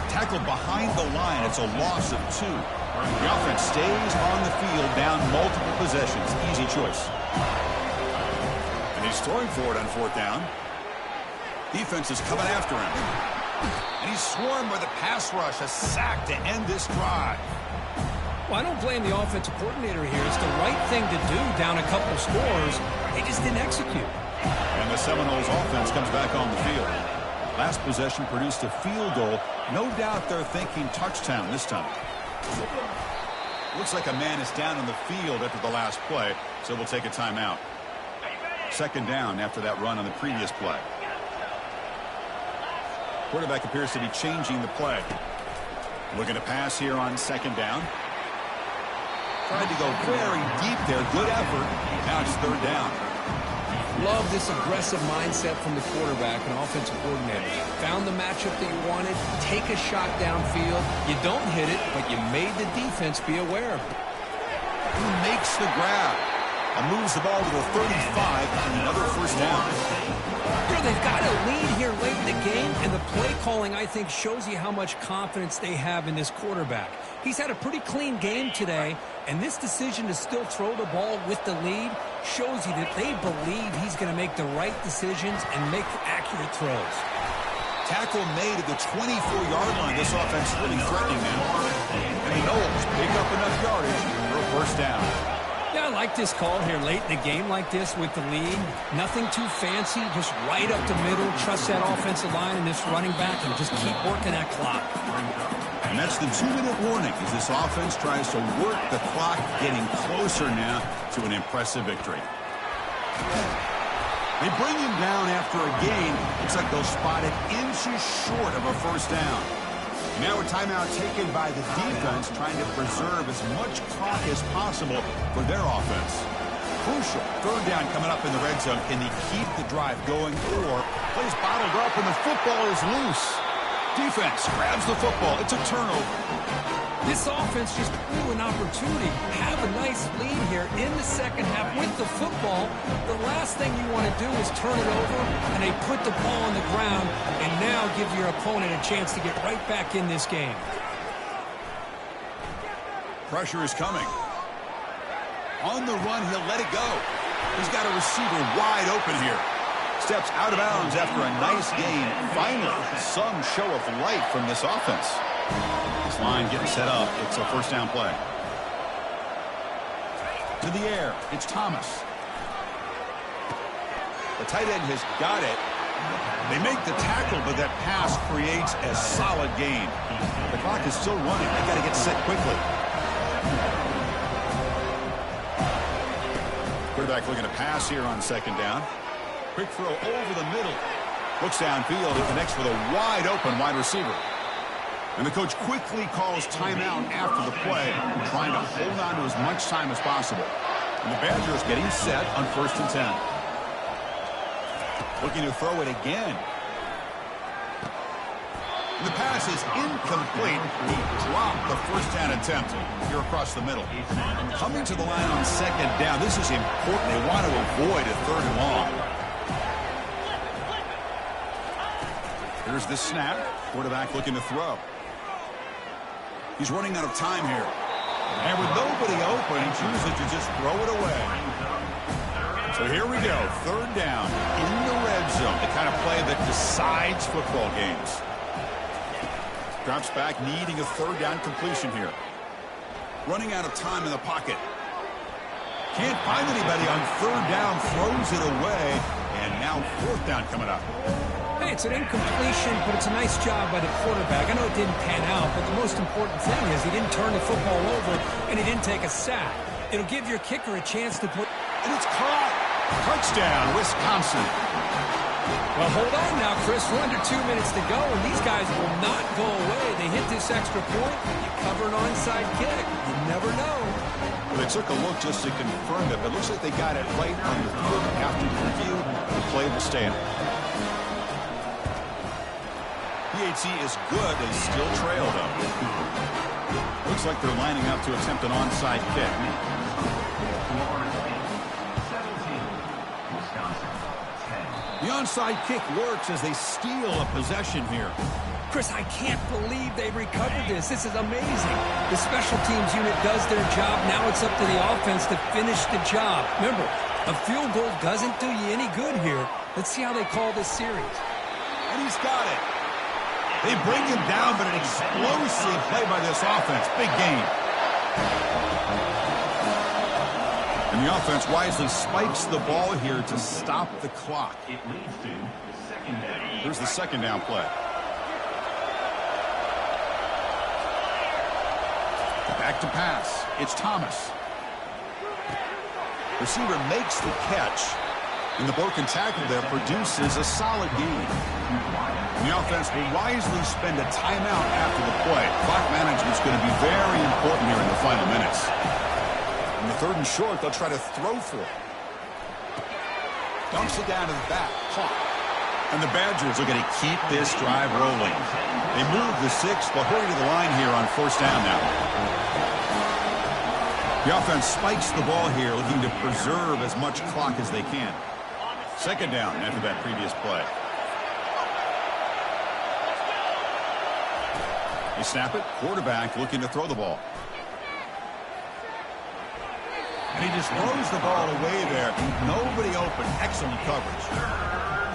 Tackled behind the line. It's a loss of 2. The offense stays on the field, down multiple possessions. Easy choice. And he's throwing for it on fourth down. Defense is coming after him. And he's swarmed with a pass rush, a sack to end this drive. Well, I don't blame the offensive coordinator here. It's the right thing to do down a couple of scores. They just didn't execute. And the Seminoles offense comes back on the field. Last possession produced a field goal. No doubt they're thinking touchdown this time. Looks like a man is down on the field after the last play, so we'll take a timeout. Second down after that run on the previous play. Quarterback appears to be changing the play. Looking to pass here on second down. Tried to go very deep there. Good effort. Now it's third down. Love this aggressive mindset from the quarterback and offensive coordinator. Found the matchup that you wanted. Take a shot downfield. You don't hit it, but you made the defense be aware of it. He makes the grab and moves the ball to the 35 and another first down. You know, they've got a lead here late in the game, and the play calling, I think, shows you how much confidence they have in this quarterback. He's had a pretty clean game today, and this decision to still throw the ball with the lead shows you that they believe he's going to make the right decisions and make accurate throws. Tackle made at the 24-yard line. This offense is really threatening now. And the Noles pick up enough yardage for a first down. Yeah, I like this call here late in the game like this with the lead. Nothing too fancy, just right up the middle. Trust that offensive line and this running back and just keep working that clock. And that's the 2-minute warning as this offense tries to work the clock, getting closer now to an impressive victory. They bring him down after a gain. Looks like they'll spot it inches short of a first down. Now a timeout taken by the defense, trying to preserve as much clock as possible for their offense. Crucial third down coming up in the red zone. Can they keep the drive going, or plays bottled up and the football is loose? Defense grabs the football. It's a turnover. This offense just blew an opportunity. Have a nice lead here in the second half with the football. The last thing you want to do is turn it over, and they put the ball on the ground and now give your opponent a chance to get right back in this game. Pressure is coming. On the run, he'll let it go. He's got a receiver wide open here. Steps out of bounds after a nice gain. Finally, some show of light from this offense. This line getting set up. It's a first down play. To the air. It's Thomas. The tight end has got it. They make the tackle, but that pass creates a solid gain. The clock is still running. They got to get set quickly. Quarterback looking to pass here on second down. Quick throw over the middle. Looks downfield. It connects with a wide open wide receiver. And the coach quickly calls timeout after the play, trying to hold on to as much time as possible. And the Badgers getting set on 1st and 10. Looking to throw it again. And the pass is incomplete. He dropped the first down attempt here across the middle. Coming to the line on second down. This is important. They want to avoid a third and long. Here's the snap. Quarterback looking to throw. He's running out of time here. And with nobody open, he chooses to just throw it away. So here we go. Third down in the red zone. The kind of play that decides football games. Drops back, needing a third down completion here. Running out of time in the pocket. Can't find anybody on third down. Throws it away. And now fourth down coming up. Hey, it's an incompletion, but it's a nice job by the quarterback. I know it didn't pan out, but the most important thing is he didn't turn the football over and he didn't take a sack. It'll give your kicker a chance to put... And it's caught. Touchdown, Wisconsin. Well, hold on now, Chris. We're under 2 minutes to go, and these guys will not go away. They hit this extra point. You cover an onside kick. You never know. Well, they took a look just to confirm it, but it looks like they got it right on the field. After the review, the play will stand. He PAT is good. They still trail, though. Looks like they're lining up to attempt an onside kick. The onside kick works as they steal a possession here. Chris, I can't believe they recovered this. This is amazing. The special teams unit does their job. Now it's up to the offense to finish the job. Remember, a field goal doesn't do you any good here. Let's see how they call this series. And he's got it. They bring him down, but an explosive play by this offense. Big gain. And the offense wisely spikes the ball here to stop the clock. It leads to second down. Here's the second down play. Back to pass. It's Thomas. Receiver makes the catch. And the broken tackle there produces a solid gain. And the offense will wisely spend a timeout after the play. Clock management is going to be very important here in the final minutes. In the third and short, they'll try to throw for it. Dumps it down to the back. Clock. And the Badgers are going to keep this drive rolling. They move the 6th. They'll hurry to the line here on first down now. The offense spikes the ball here, looking to preserve as much clock as they can. Second down after that previous play. They snap it. Quarterback looking to throw the ball. And he just throws the ball away there. Nobody open. Excellent coverage.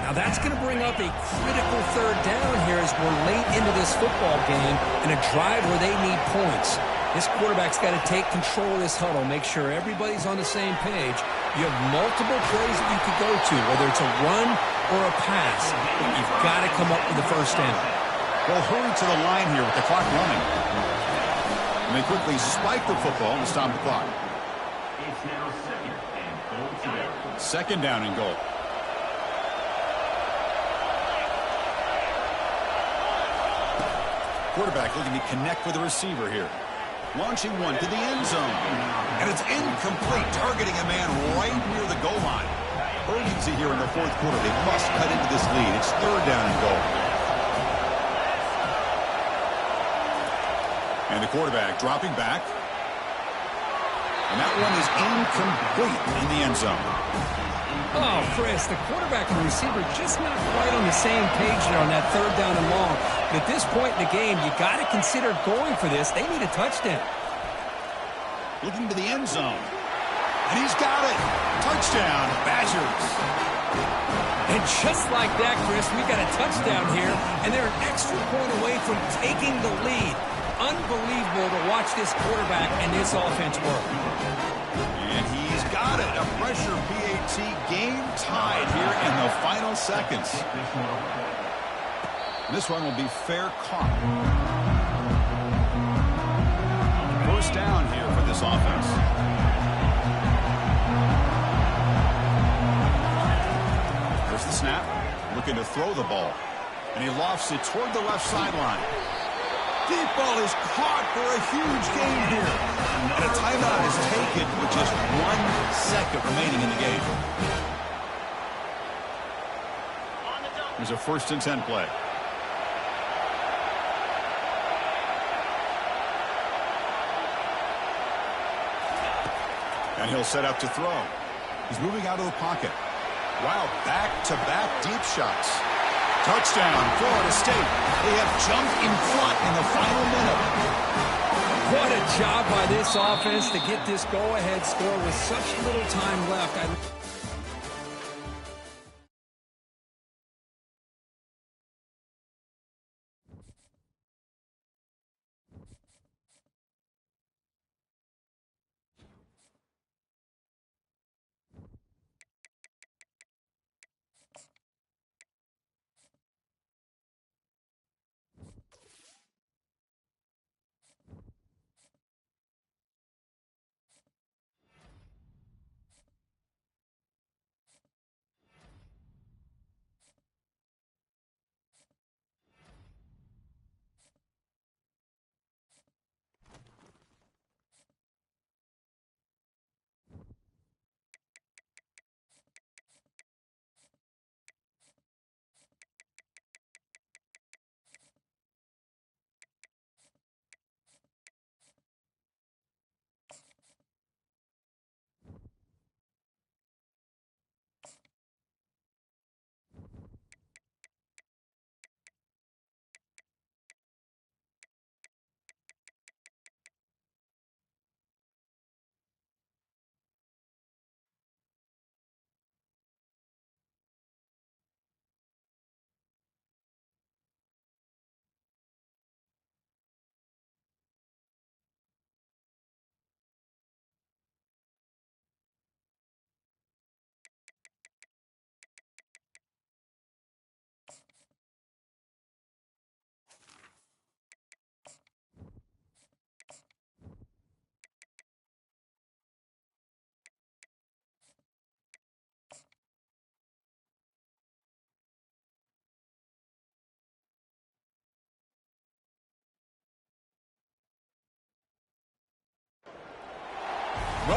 Now that's going to bring up a critical third down here as we're late into this football game in a drive where they need points. This quarterback's got to take control of this huddle, make sure everybody's on the same page. You have multiple plays that you could go to, whether it's a run or a pass, but you've got to come up with the first down. They'll hurry to the line here with the clock running. And they quickly spike the football to stop the clock. It's now second and goal to go. Second down and goal. Quarterback looking to connect with the receiver here. Launching one to the end zone. And it's incomplete, targeting a man right near the goal line. Urgency here in the fourth quarter. They must cut into this lead. It's third down and goal. And the quarterback dropping back. And that one is incomplete in the end zone. Oh, Chris, the quarterback and the receiver just not quite on the same page there on that third down and long. But at this point in the game, you got to consider going for this. They need a touchdown. Looking to the end zone. And he's got it. Touchdown, Badgers. And just like that, Chris, we got a touchdown here, and they're an extra point away from taking the lead. Unbelievable to watch this quarterback and this offense work. And he's got it. A pressure PAT game tied here in the final seconds. This one will be fair caught. First down here for this offense. There's the snap. Looking to throw the ball. And he lofts it toward the left sideline. Deep ball is caught for a huge gain here. And a timeout is taken with just 1 second remaining in the game. There's a 1st and 10 play. And he'll set up to throw. He's moving out of the pocket. Wow, back-to-back deep shots. Touchdown, Florida State. They have jumped in front in the final minute. What a job by this offense to get this go-ahead score with such little time left.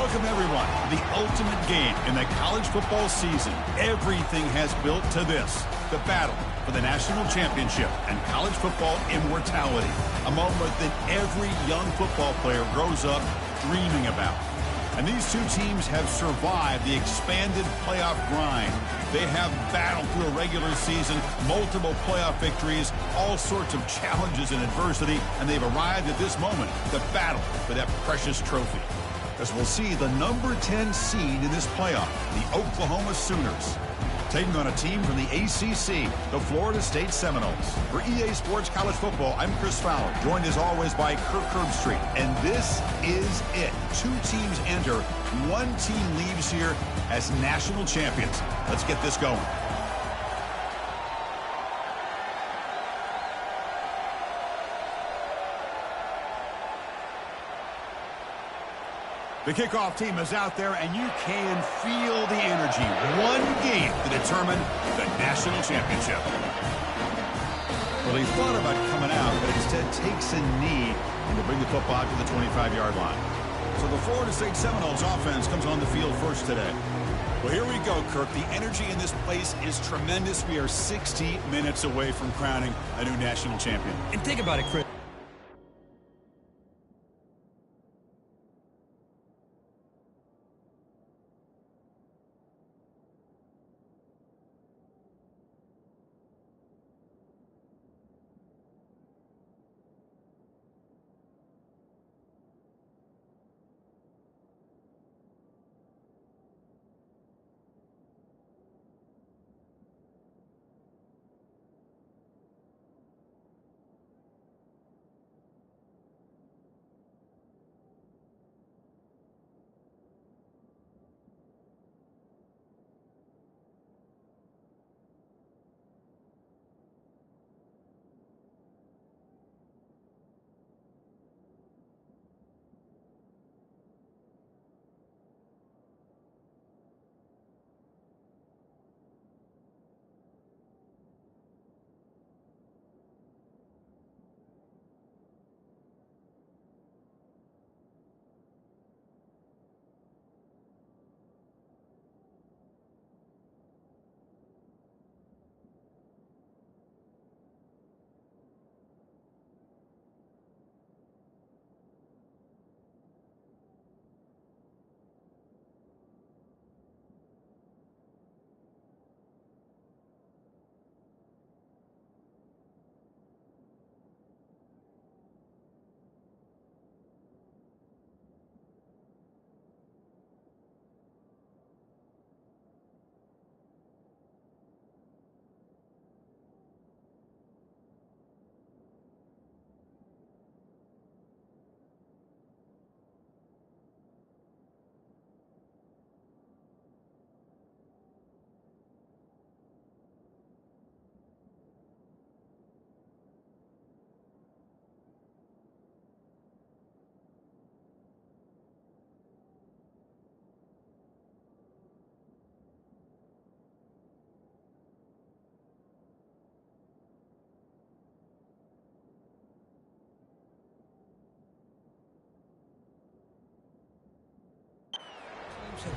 Welcome, everyone, to the ultimate game in the college football season. Everything has built to this, the battle for the national championship and college football immortality, a moment that every young football player grows up dreaming about. And these two teams have survived the expanded playoff grind. They have battled through a regular season, multiple playoff victories, all sorts of challenges and adversity, and they've arrived at this moment, the battle for that precious trophy. As we'll see the number 10 seed in this playoff, the Oklahoma Sooners, taking on a team from the ACC, the Florida State Seminoles. For EA Sports College Football, I'm Chris Fowler, joined as always by Kirk Herbstreit. And this is it. Two teams enter, one team leaves here as national champions. Let's get this going. The kickoff team is out there, and you can feel the energy. One game to determine the national championship. Well, he thought about coming out, but instead takes a knee and to bring the football to the 25-yard line. So the Florida State Seminoles offense comes on the field first today. Well, here we go, Kirk. The energy in this place is tremendous. We are 60 minutes away from crowning a new national champion. And think about it, Chris.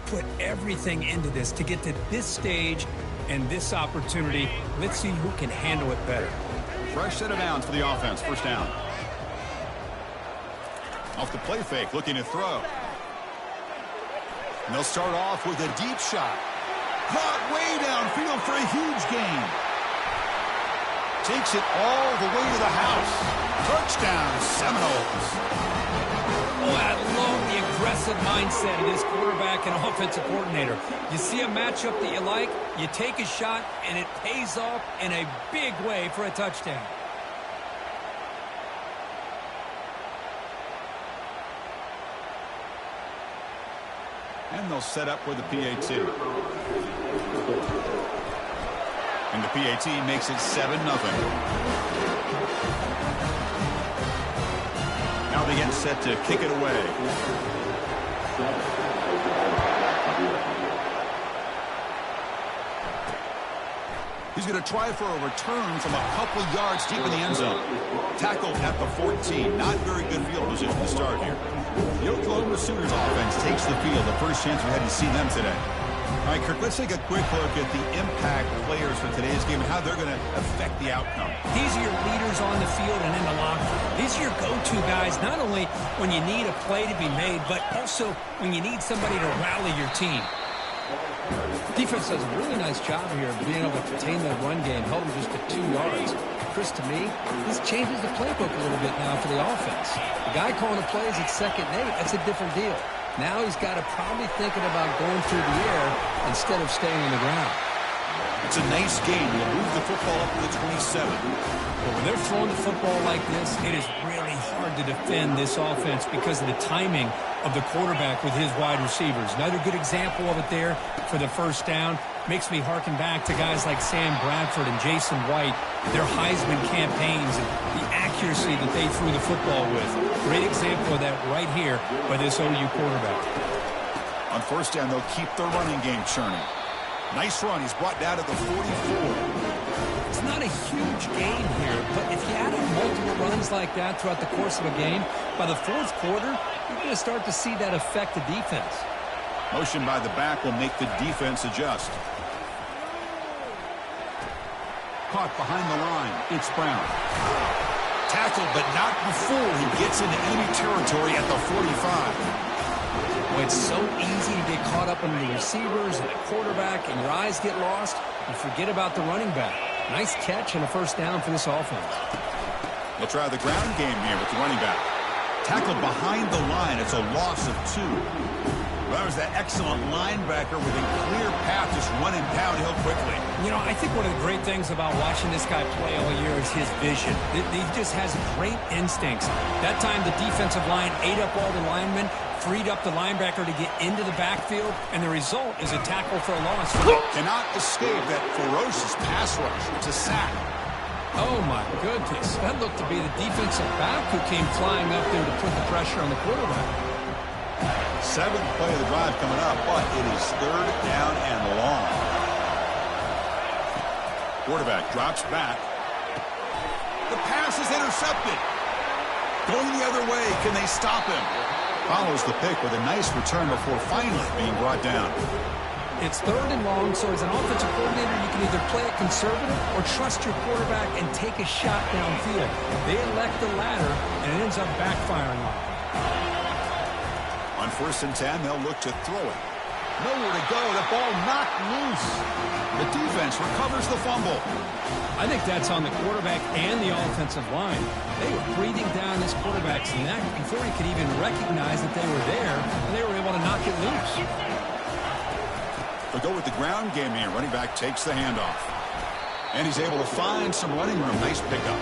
Put everything into this to get to this stage and this opportunity. Let's see who can handle it better. Fresh set of downs for the offense. First down. Off the play fake, looking to throw. And they'll start off with a deep shot. Caught way downfield for a huge gain. Takes it all the way to the house. Touchdown, Seminoles. Oh, I love the aggressive mindset of this quarterback and offensive coordinator. You see a matchup that you like, you take a shot, and it pays off in a big way for a touchdown. And they'll set up with the PAT. And the PAT makes it 7-0. Now they get set to kick it away. He's going to try for a return from a couple yards deep in the end zone. Tackled at the 14. Not very good field position to start here. The Oklahoma Sooners offense takes the field. The first chance we had to see them today. All right, Kirk, let's take a quick look at the impact players for today's game and how they're going to affect the outcome. These are your leaders on the field and in the locker room. These are your go-to guys, not only when you need a play to be made, but also when you need somebody to rally your team. Defense does a really nice job here of being able to contain that run game, held them just to 2 yards. Chris, to me, this changes the playbook a little bit now for the offense. The guy calling the plays at 2nd and 8, that's a different deal. Now he's got to probably thinking about going through the air instead of staying on the ground. It's a nice game. We'll move the football up to the 27. But when they're throwing the football like this, it is really hard to defend this offense because of the timing of the quarterback with his wide receivers. Another good example of it there for the first down. Makes me harken back to guys like Sam Bradford and Jason White, their Heisman campaigns and the accuracy that they threw the football with. Great example of that right here by this OU quarterback. On first down, they'll keep their running game churning. Nice run. He's brought down at the 44. It's not a huge gain here, but if you add up multiple runs like that throughout the course of a game, by the 4th quarter, you're going to start to see that affect the defense. Motion by the back will make the defense adjust. Caught behind the line. It's Brown. Tackled, but not before he gets into enemy territory at the 45. Well, it's so easy to get caught up in the receivers and the quarterback, and your eyes get lost. You forget about the running back. Nice catch and a first down for this offense. They'll try the ground game here with the running back. Tackled behind the line. It's a loss of 2. Well, that was that excellent linebacker with a clear path just running downhill quickly. You know, I think one of the great things about watching this guy play all year is his vision. He just has great instincts. That time the defensive line ate up all the linemen, freed up the linebacker to get into the backfield, and the result is a tackle for a loss. Cannot escape that ferocious pass rush. It's a sack. Oh, my goodness. That looked to be the defensive back who came flying up there to put the pressure on the quarterback. 7th play of the drive coming up, but it is 3rd down and long. Quarterback drops back. The pass is intercepted. Going the other way. Can they stop him? Follows the pick with a nice return before finally being brought down. It's 3rd and long, so as an offensive coordinator, you can either play it conservative or trust your quarterback and take a shot downfield. They elect the latter, and it ends up backfiring on them. On 1st and 10, they'll look to throw it. Nowhere to go. The ball knocked loose. The defense recovers the fumble. I think that's on the quarterback and the offensive line. They were breathing down this quarterback's neck before he could even recognize that they were there, and they were able to knock it loose. They'll go with the ground game here. Running back takes the handoff. And he's able to find some running room. Nice pickup.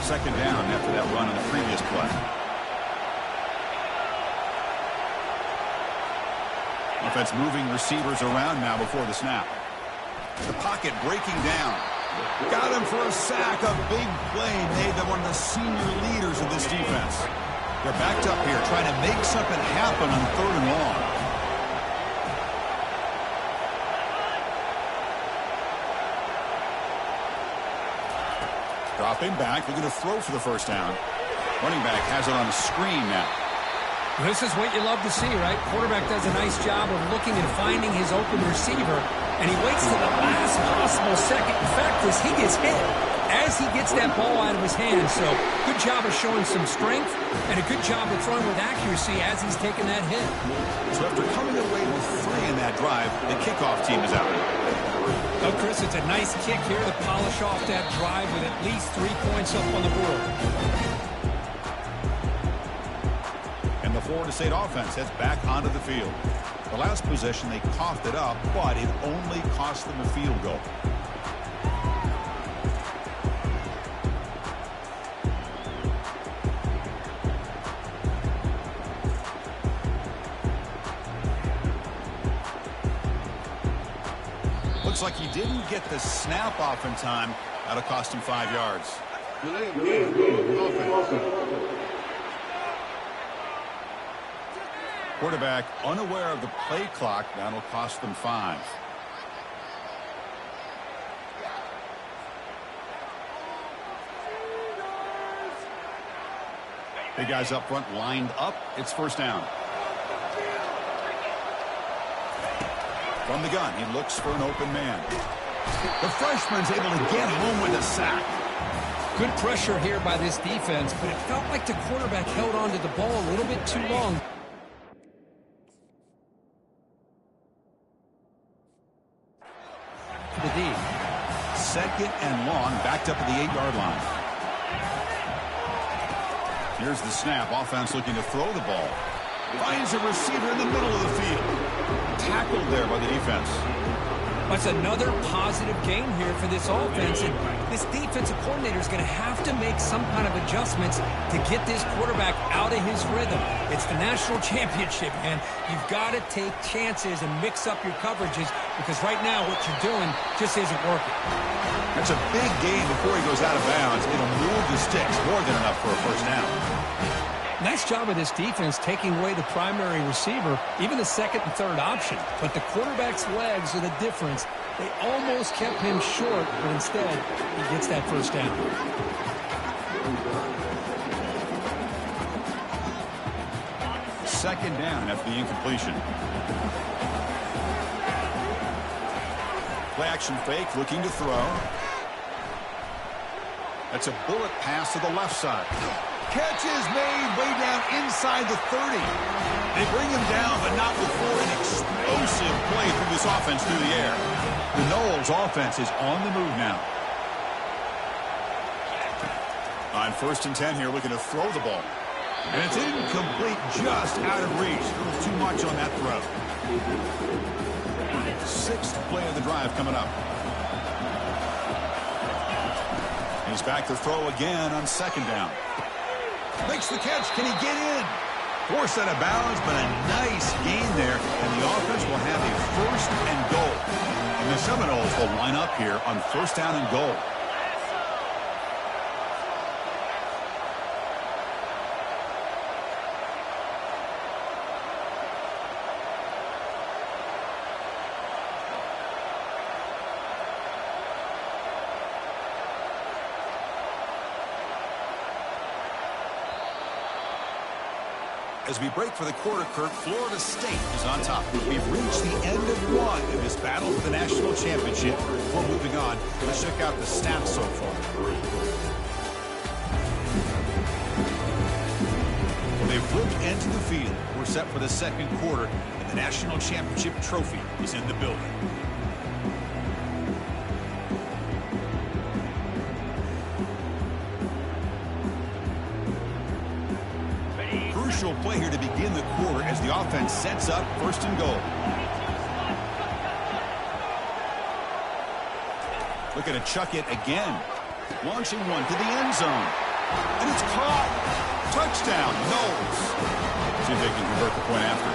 2nd down after that run on the previous play. Offense moving receivers around now before the snap. The pocket breaking down. Got him for a sack. A big play made them one of the senior leaders of this defense. They're backed up here trying to make something happen on 3rd and long. Dropping back, looking to throw for the first down. Running back has it on the screen now. This is what you love to see, right? Quarterback does a nice job of looking and finding his open receiver, and he waits to the last possible second. In fact, as he gets hit, as he gets that ball out of his hands. So good job of showing some strength and a good job of throwing with accuracy as he's taking that hit. So after coming away with 3 in that drive, the kickoff team is out. Oh, Chris, it's a nice kick here to polish off that drive with at least 3 points up on the board. The Florida State offense heads back onto the field. The last possession, they coughed it up, but it only cost them a field goal. Looks like he didn't get the snap off in time. That'll cost him 5 yards. Quarterback unaware of the play clock. That'll cost them 5. Big guys up front lined up. It's first down. From the gun, he looks for an open man. The freshman's able to get home with a sack. Good pressure here by this defense, but it felt like the quarterback held on to the ball a little bit too long. The D. Second and long, backed up at the 8-yard line. Here's the snap. Offense looking to throw the ball. Finds a receiver in the middle of the field. Tackled there by the defense. That's another positive game here for this offense. And this defensive coordinator is going to have to make some kind of adjustments to get this quarterback out of his rhythm. It's the national championship, man. You've got to take chances and mix up your coverages because right now what you're doing just isn't working. That's a big game before he goes out of bounds. It'll move the sticks more than enough for a first down. Nice job of this defense taking away the primary receiver, even the second and third option. But the quarterback's legs are the difference. They almost kept him short, but instead, he gets that first down. Second down after the incompletion. Play action fake, looking to throw. That's a bullet pass to the left side. Catch is made way down inside the 30. They bring him down, but not before an explosive play through this offense through the air. The Noles offense is on the move now. On 1st and 10 here, looking to throw the ball. And it's incomplete, just out of reach. A little too much on that throw. 6th play of the drive coming up. He's back to throw again on 2nd down. Makes the catch. Can he get in? Forced out of bounds, but a nice gain there. And the offense will have a 1st and goal. And the Seminoles will line up here on 1st down and goal. As we break for the quarter, Kirk, Florida State is on top. We've reached the end of one in this battle for the national championship. Before moving on, let's check out the stats so far. Well, they've flipped into the field. We're set for the second quarter, and the national championship trophy is in the building. Crucial play here to begin the quarter as the offense sets up 1st and goal. Looking to chuck it again. Launching one to the end zone. And it's caught. Touchdown, Noles. See if they can convert the point after.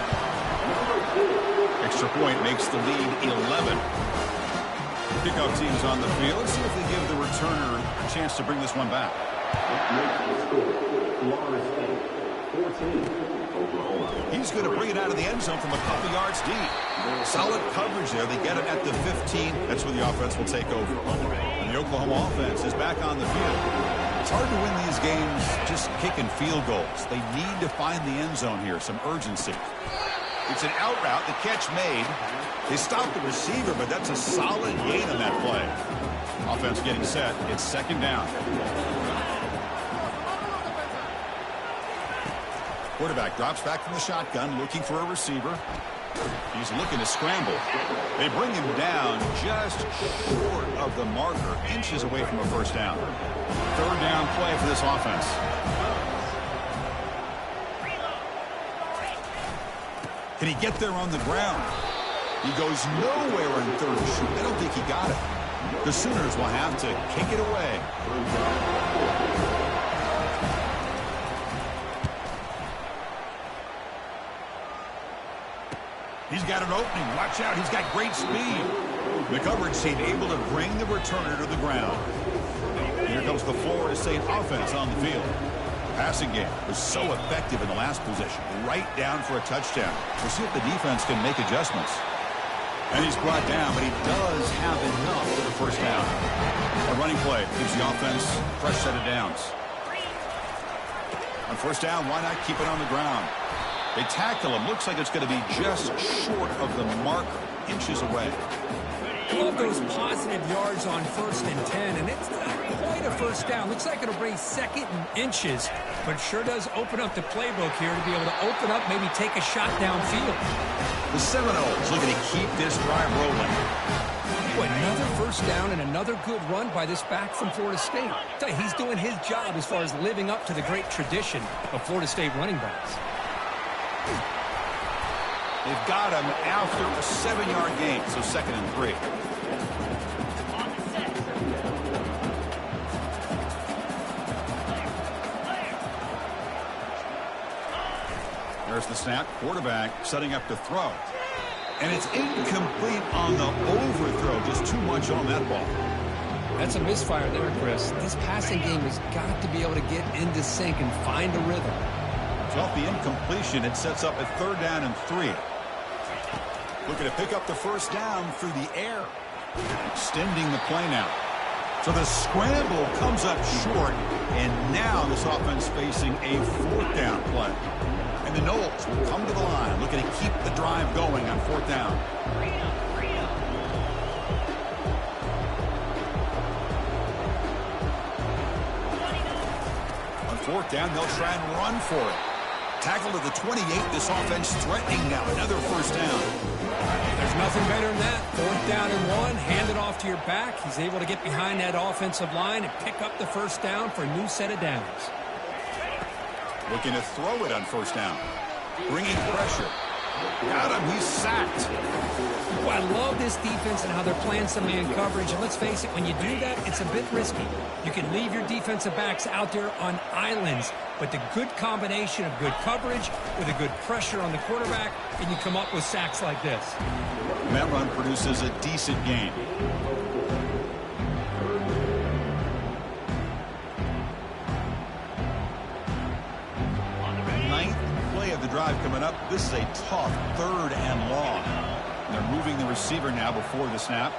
Extra point makes the lead 11. Kickoff team's on the field. Let's see if they give the returner a chance to bring this one back. He's going to bring it out of the end zone from a couple yards deep. Solid coverage there. They get it at the 15. That's where the offense will take over. And the Oklahoma offense is back on the field. It's hard to win these games just kicking field goals. They need to find the end zone here, some urgency. It's an out route, the catch made. They stopped the receiver, but that's a solid gain on that play. Offense getting set. It's 2nd down. Quarterback drops back from the shotgun, looking for a receiver. He's looking to scramble. They bring him down just short of the marker, inches away from a 1st down. 3rd down play for this offense. Can he get there on the ground? He goes nowhere on 3rd and short. I don't think he got it. The Sooners will have to kick it away. He's got an opening. Watch out. He's got great speed. The coverage team able to bring the returner to the ground. Here comes the Florida State offense on the field. Passing game was so effective in the last possession. Right down for a touchdown. We'll see if the defense can make adjustments. And he's brought down, but he does have enough for the 1st down. A running play gives the offense a fresh set of downs. On first down, why not keep it on the ground? They tackle him. Looks like it's going to be just short of the marker, inches away. I love those positive yards on 1st and 10, and it's not quite a first down. Looks like it'll bring 2nd and inches, but sure does open up the playbook here to be able to open up, maybe take a shot downfield. The Seminoles looking to keep this drive rolling. Boy, another first down and another good run by this back from Florida State. I tell you, he's doing his job as far as living up to the great tradition of Florida State running backs. They've got him after a 7-yard gain, so 2nd and 3. There's the snap. Quarterback setting up to throw. And it's incomplete on the overthrow. Just too much on that ball. That's a misfire there, Chris. This passing game has got to be able to get into sync and find a rhythm. So off the incompletion, it sets up a 3rd down and 3. Looking to pick up the first down through the air. Extending the play now. So the scramble comes up short, and now this offense facing a 4th down play. And the Noles will come to the line, looking to keep the drive going on 4th down. On 4th down, they'll try and run for it. Tackle to the 28. This offense threatening now. Another first down. There's nothing better than that. 4th down and 1. Hand it off to your back. He's able to get behind that offensive line and pick up the first down for a new set of downs. Looking to throw it on first down. Bringing pressure. Got him. He's sacked. Well, I love this defense and how they're playing some man coverage. And let's face it, when you do that, it's a bit risky. You can leave your defensive backs out there on islands. But the good combination of good coverage with a good pressure on the quarterback, and you come up with sacks like this. And that run produces a decent gain. Of the drive coming up. This is a tough 3rd and long. And they're moving the receiver now before the snap.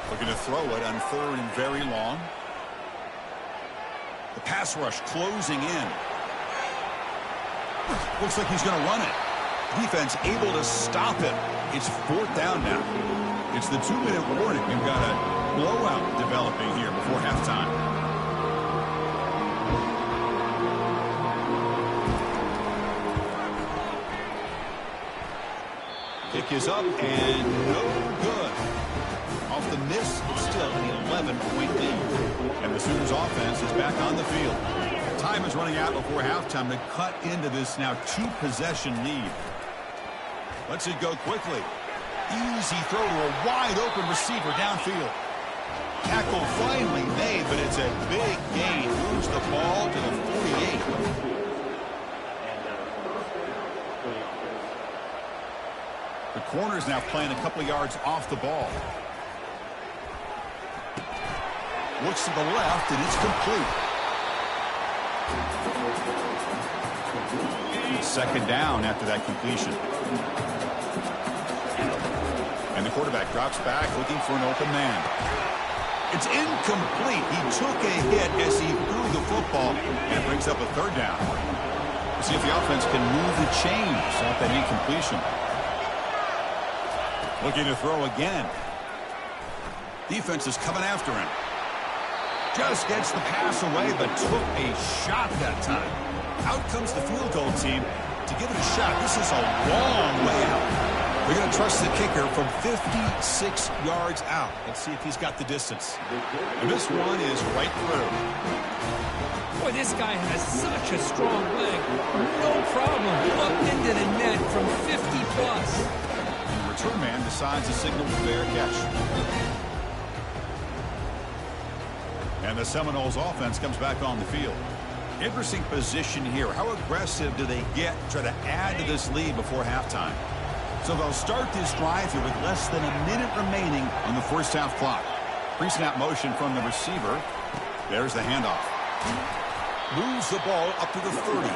Looking to throw it on 3rd and very long. The pass rush closing in. Looks like he's going to run it. Defense able to stop it. It's 4th down now. It's the 2-minute warning. We've got a blowout developing here before halftime. Kick is up and no good. Off the miss, it's still an 11-point lead. And the Sooners offense is back on the field. Time is running out before halftime to cut into this now 2-possession lead. Lets it go quickly. Easy throw to a wide-open receiver downfield. Tackle finally made, but it's a big gain. Moves the ball to the 48. The corner's now playing a couple of yards off the ball. Looks to the left, and it's complete. 2nd down after that completion. And the quarterback drops back, looking for an open man. It's incomplete. He took a hit as he threw the football, and it brings up a 3rd down. We'll see if the offense can move the chains off that incompletion. Looking to throw again. Defense is coming after him. Just gets the pass away, but took a shot that time. Out comes the field goal team to give it a shot. This is a long way out. They're going to trust the kicker from 56 yards out. Let's see if he's got the distance. And this one is right through. Boy, this guy has such a strong leg. No problem. Up into the net from 50-plus. Return man decides to signal for fair catch. And the Seminoles offense comes back on the field. Interesting position here. How aggressive do they get to try to add to this lead before halftime? So they'll start this drive here with less than a minute remaining on the first half clock. Pre-snap motion from the receiver. There's the handoff. Moves the ball up to the 30.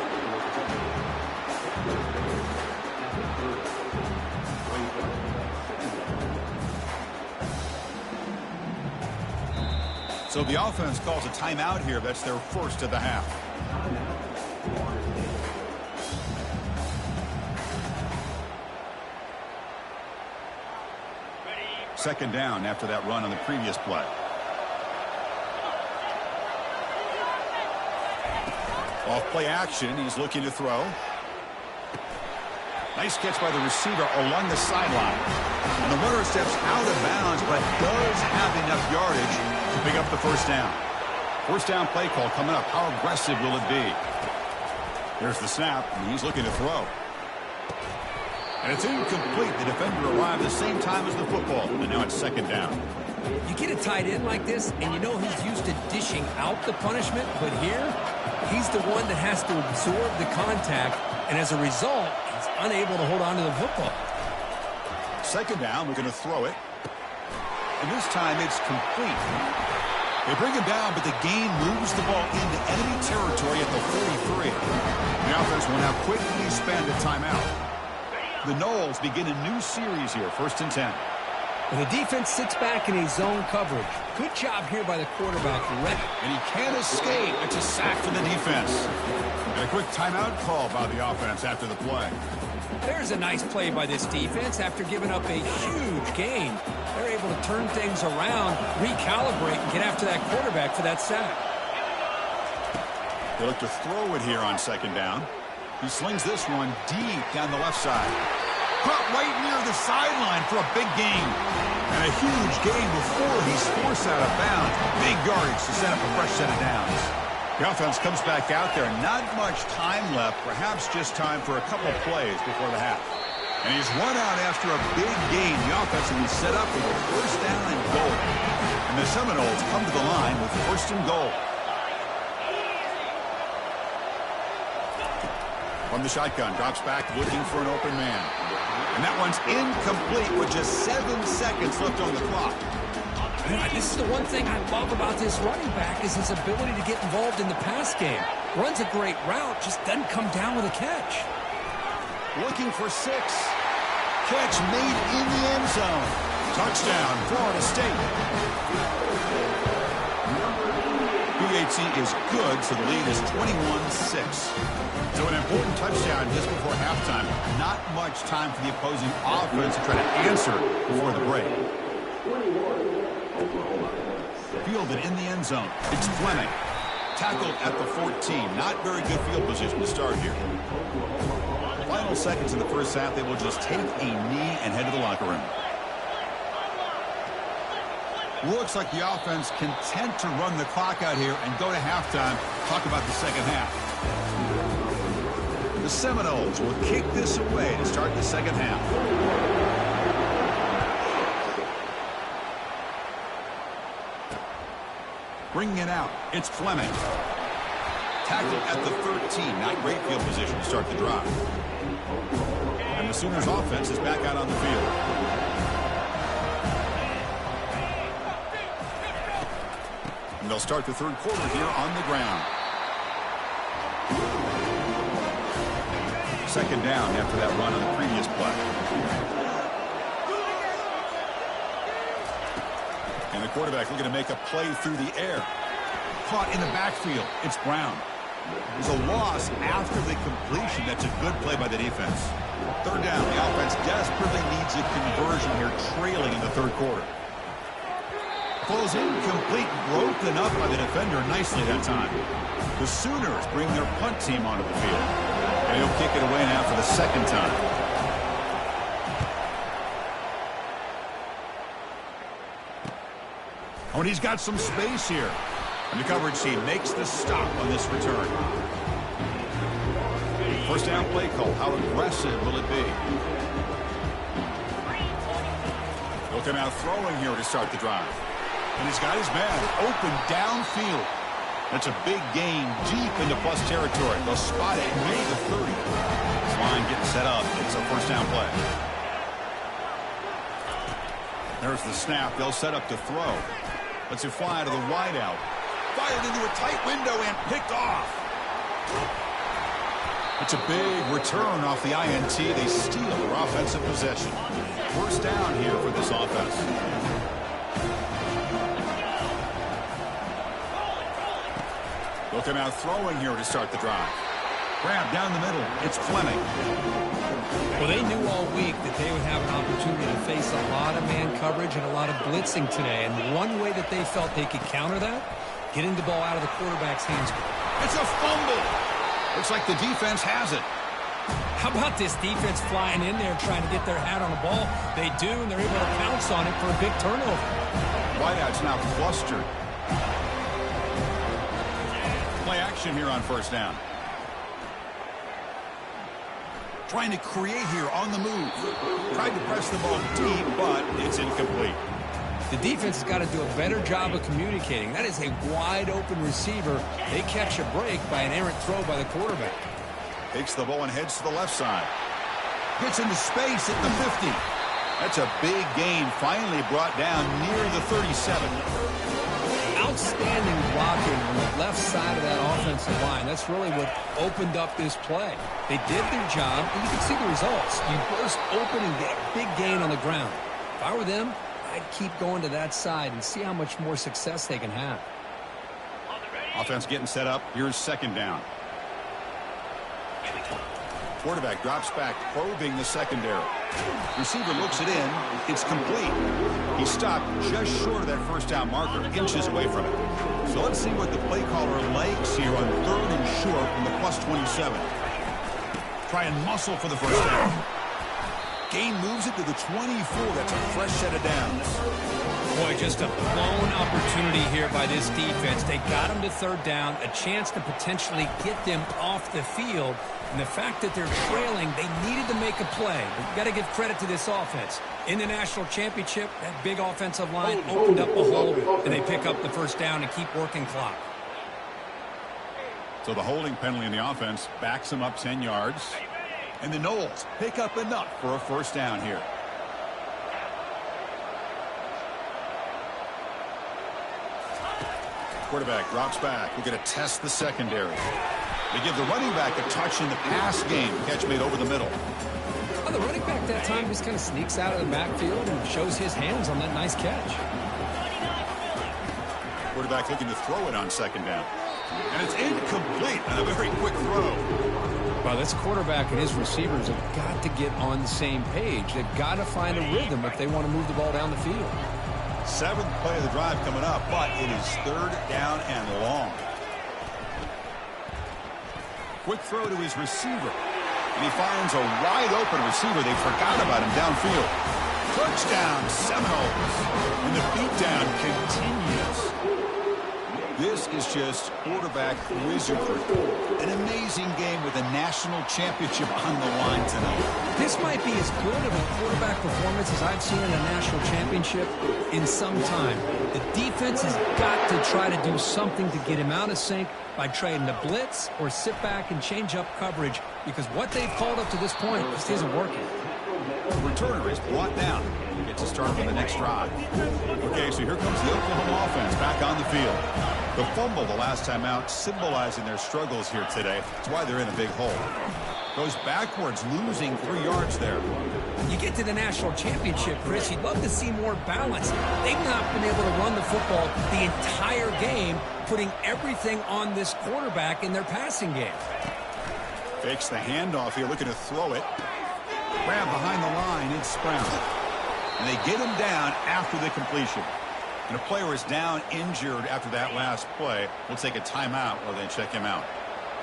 So the offense calls a timeout here. That's their first of the half. Second down after that run on the previous play. Off play action. He's looking to throw. Nice catch by the receiver along the sideline. And the runner steps out of bounds, but does have enough yardage to pick up the first down. First down play call coming up. How aggressive will it be? Here's the snap, and he's looking to throw. And it's incomplete. The defender arrived the same time as the football, and now it's second down. You get a tight end like this, and you know he's used to dishing out the punishment, but here, he's the one that has to absorb the contact, and as a result, he's unable to hold on to the football. Second down, we're going to throw it. And this time it's complete. They bring him down, but the gain moves the ball into enemy territory at the 43. The offense will now quickly spend a timeout. The Noles begin a new series here, 1st and 10. And the defense sits back in a zone coverage. Good job here by the quarterback. And he can't escape. It's a sack for the defense. And a quick timeout call by the offense after the play. There's a nice play by this defense after giving up a huge gain. They're able to turn things around, recalibrate, and get after that quarterback for that sack. They look to throw it here on second down. He slings this one deep down the left side. Caught right near the sideline for a big gain. And a huge gain before he's forced out of bounds. Big yardage to set up a fresh set of downs. The offense comes back out there. Not much time left. Perhaps just time for a couple plays before the half. And he's run out after a big gain. The offense will be set up with a first down and goal. And the Seminoles come to the line with first and goal. From the shotgun, drops back, looking for an open man. And that one's incomplete with just 7 seconds left on the clock. This is the one thing I love about this running back is his ability to get involved in the pass game. Runs a great route, just doesn't come down with a catch. Looking for 6. Catch made in the end zone. Touchdown, Florida State. BAT is good, so the lead is 21-6. So an important touchdown just before halftime. Not much time for the opposing offense to try to answer before the break. Fielded in the end zone. It's Fleming. Tackled at the 14. Not very good field position to start here. Final seconds in the first half. They will just take a knee and head to the locker room. Looks like the offense content to run the clock out here and go to halftime. Talk about the second half. The Seminoles will kick this away to start the second half. Bringing it out, it's Fleming. Tackled at the 13. Not great field position to start the drive. And the Sooners offense is back out on the field. And they'll start the third quarter here on the ground. Second down after that run on the previous play. And the quarterback looking to make a play through the air. Caught in the backfield. It's Brown. There's a loss after the completion. That's a good play by the defense. Third down. The offense desperately needs a conversion here, trailing in the third quarter. Falls incomplete, broken up by the defender nicely that time. The Sooners bring their punt team onto the field. And he'll kick it away now for the second time. Oh, and he's got some space here. And the coverage team makes the stop on this return. First down play call. How aggressive will it be? He'll come out throwing here to start the drive. And he's got his man open downfield. That's a big gain deep into plus territory. They'll spot it near the 30. This line getting set up. It's a first down play. There's the snap. They'll set up to throw. Let's it fly to the wideout. Fired into a tight window and picked off. It's a big return off the INT. They steal their offensive possession. First down here for this offense. Looking out throwing here to start the drive. Grab down the middle. It's Fleming. Well, they knew all week that they would have an opportunity to face a lot of man coverage and a lot of blitzing today. And one way that they felt they could counter that, getting the ball out of the quarterback's hands. It's a fumble. Looks like the defense has it. How about this defense flying in there trying to get their hat on the ball? They do, and they're able to pounce on it for a big turnover. Wideout's now flustered. Play action here on first down. Trying to create here on the move. Tried to press the ball deep, but it's incomplete. The defense has got to do a better job of communicating. That is a wide-open receiver. They catch a break by an errant throw by the quarterback. Takes the ball and heads to the left side. Gets into space at the 50. That's a big gain, finally brought down near the 37. Outstanding blocking on the left side of that offensive line. That's really what opened up this play. They did their job, and you can see the results. You burst open and get a big gain on the ground. If I were them, I'd keep going to that side and see how much more success they can have. Offense getting set up. Here's second down. Quarterback drops back, probing the secondary. Receiver looks it in. It's complete. He stopped just short of that first down marker, inches away from it. So let's see what the play caller likes here on third and short from the +27. Try and muscle for the first down. Gain moves it to the 24. That's a fresh set of downs. Boy, just a blown opportunity here by this defense. They got them to third down, a chance to potentially get them off the field. And the fact that they're trailing, they needed to make a play. You've got to give credit to this offense. In the national championship, that big offensive line opened up a hole, and they pick up the first down and keep working clock. So the holding penalty in the offense backs them up 10 yards. And the Knowles pick up enough for a first down here. Quarterback drops back. We're going to test the secondary. They give the running back a touch in the pass game. Catch made over the middle. Well, the running back that time just kind of sneaks out of the backfield and shows his hands on that nice catch. Quarterback looking to throw it on second down. And it's incomplete on a very quick throw. Well, this quarterback and his receivers have got to get on the same page. They've got to find a rhythm if they want to move the ball down the field. Seventh play of the drive coming up, but it is third down and long. Quick throw to his receiver. And he finds a wide-open receiver. They forgot about him downfield. Touchdown, Seminoles. And the beatdown continues. This is just quarterback wizardry. An amazing game with a national championship on the line tonight. This might be as good of a quarterback performance as I've seen in a national championship in some time. The defense has got to try to do something to get him out of sync by trying to blitz or sit back and change up coverage, because what they've called up to this point just isn't working. Returner is brought down. Gets a start on the next drive. Okay, so here comes the Oklahoma offense back on the field. The fumble the last time out, symbolizing their struggles here today. That's why they're in a big hole. Goes backwards, losing 3 yards there. You get to the national championship, Chris, you'd love to see more balance. They've not been able to run the football the entire game, putting everything on this quarterback in their passing game. Fakes the handoff here, looking to throw it. Grab behind the line, it's Brown. And they get him down after the completion. And a player is down injured after that last play. We'll take a timeout while they check him out.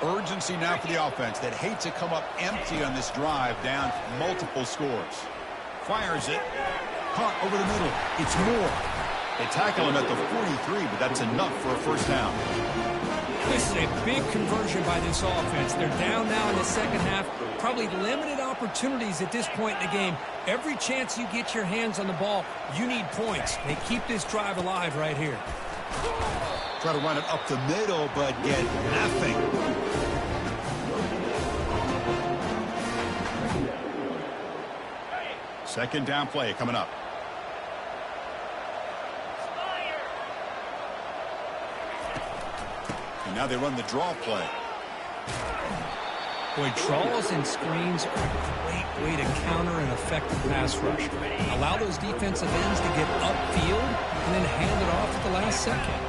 Urgency now for the offense that hates to come up empty on this drive, down multiple scores. Fires it. Caught over the middle. It's Moore. They tackle him at the 43, but that's enough for a first down. This is a big conversion by this offense. They're down now in the second half. Probably limited opportunities at this point in the game. Every chance you get your hands on the ball, you need points. They keep this drive alive right here. Try to run it up the middle, but get nothing. Second down play coming up. And now they run the draw play. Boy, draws and screens are a great way to counter an effective pass rush. Allow those defensive ends to get upfield and then hand it off at the last second.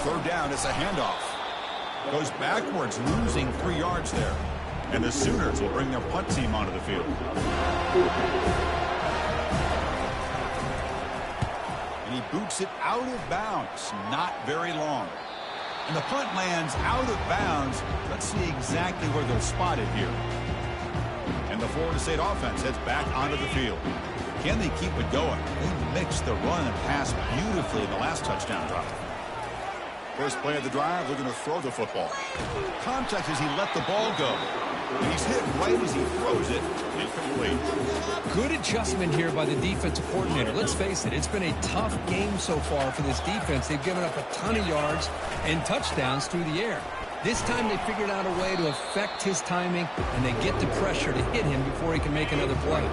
third down, it's a handoff. Goes backwards, losing 3 yards there. And the Sooners will bring their punt team onto the field. And he boots it out of bounds. Not very long. And the punt lands out of bounds. Let's see exactly where they're spotted here. And the Florida State offense heads back onto the field. Can they keep it going? They mixed the run and pass beautifully in the last touchdown drive. First play of the drive, they're going to throw the football. Contact as he let the ball go. And he's hit right as he throws it. Incomplete. Good adjustment here by the defensive coordinator. Let's face it, it's been a tough game so far for this defense. They've given up a ton of yards and touchdowns through the air. This time they figured out a way to affect his timing, and they get the pressure to hit him before he can make another play.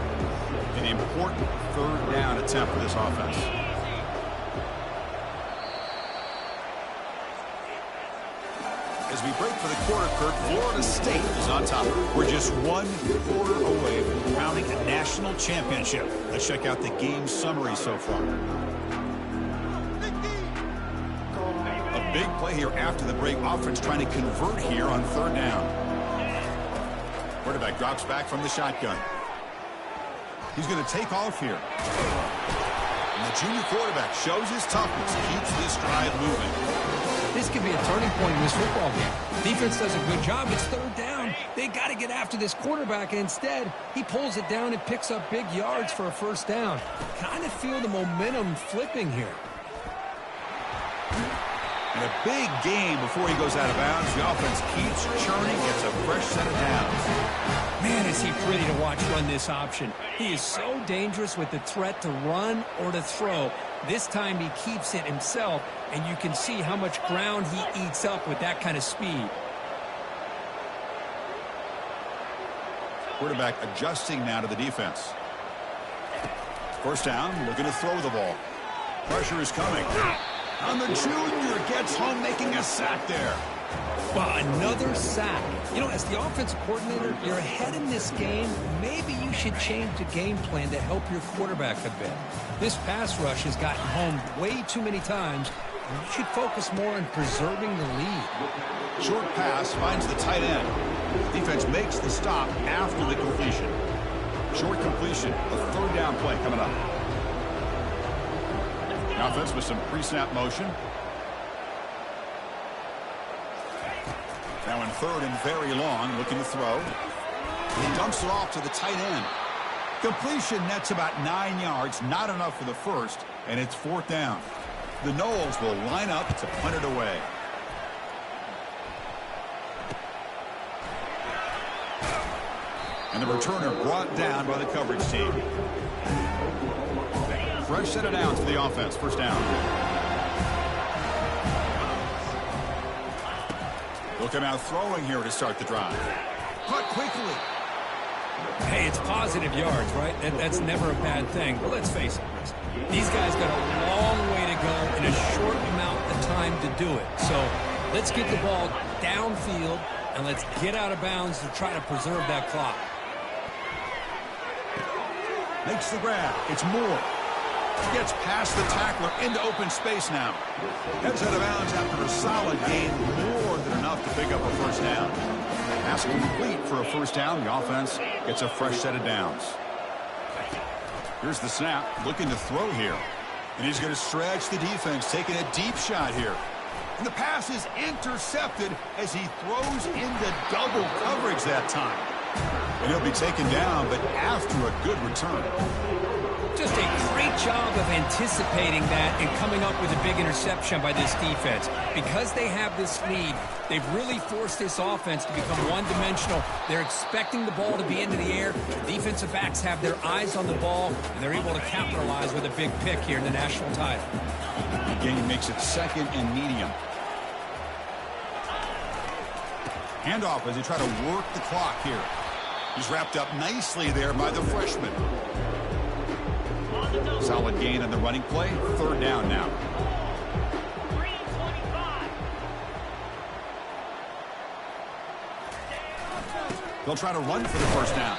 An important third down attempt for this offense. As we break for the quarter, Kurt, Florida State is on top. We're just 1 quarter away from crowning a national championship. Let's check out the game summary so far. A big play here after the break. Offense trying to convert here on third down. Quarterback drops back from the shotgun. He's going to take off here. And the junior quarterback shows his toughness, keeps this drive moving. This could be a turning point in this football game. Defense does a good job. It's third down. They got to get after this quarterback. And instead, he pulls it down and picks up big yards for a first down. Kind of feel the momentum flipping here. And a big game before he goes out of bounds. The offense keeps churning, gets a fresh set of downs. Man, is he pretty to watch run this option. He is so dangerous with the threat to run or to throw. This time he keeps it himself, and you can see how much ground he eats up with that kind of speed. Quarterback adjusting now to the defense. First down, looking to throw the ball. Pressure is coming. And the junior gets home, making a sack there. Well, another sack. You know, as the offensive coordinator, you're ahead in this game. Maybe you should change the game plan to help your quarterback a bit. This pass rush has gotten home way too many times. You should focus more on preserving the lead. Short pass finds the tight end. Defense makes the stop after the completion. Short completion, a third down play coming up. Offense with some pre-snap motion. Now in third and very long, looking to throw. He dumps it off to the tight end. Completion nets about 9 yards, not enough for the first, and it's fourth down. The Noles will line up to punt it away. And the returner brought down by the coverage team. Fresh set of downs for the offense. First down. They'll come out throwing here to start the drive. Cut quickly. Hey, it's positive yards, right? That's never a bad thing. But let's face it, these guys got a long way to go in a short amount of time to do it. So let's get the ball downfield and let's get out of bounds to try to preserve that clock. Makes the grab. It's Moore. Gets past the tackler into open space now. Heads out of bounds after a solid gain, more than enough to pick up a first down. Pass complete for a first down. The offense gets a fresh set of downs. Here's the snap, looking to throw here. And he's going to stretch the defense, taking a deep shot here. And the pass is intercepted as he throws into double coverage that time. And he'll be taken down, but after a good return. Just a great job of anticipating that and coming up with a big interception by this defense. Because they have this lead, they've really forced this offense to become one-dimensional. They're expecting the ball to be into the air. The defensive backs have their eyes on the ball, and they're able to capitalize with a big pick here in the national title. The game makes it second and medium. Handoff as they try to work the clock here. He's wrapped up nicely there by the freshman. Solid gain on the running play. Third down now. They'll try to run for the first down.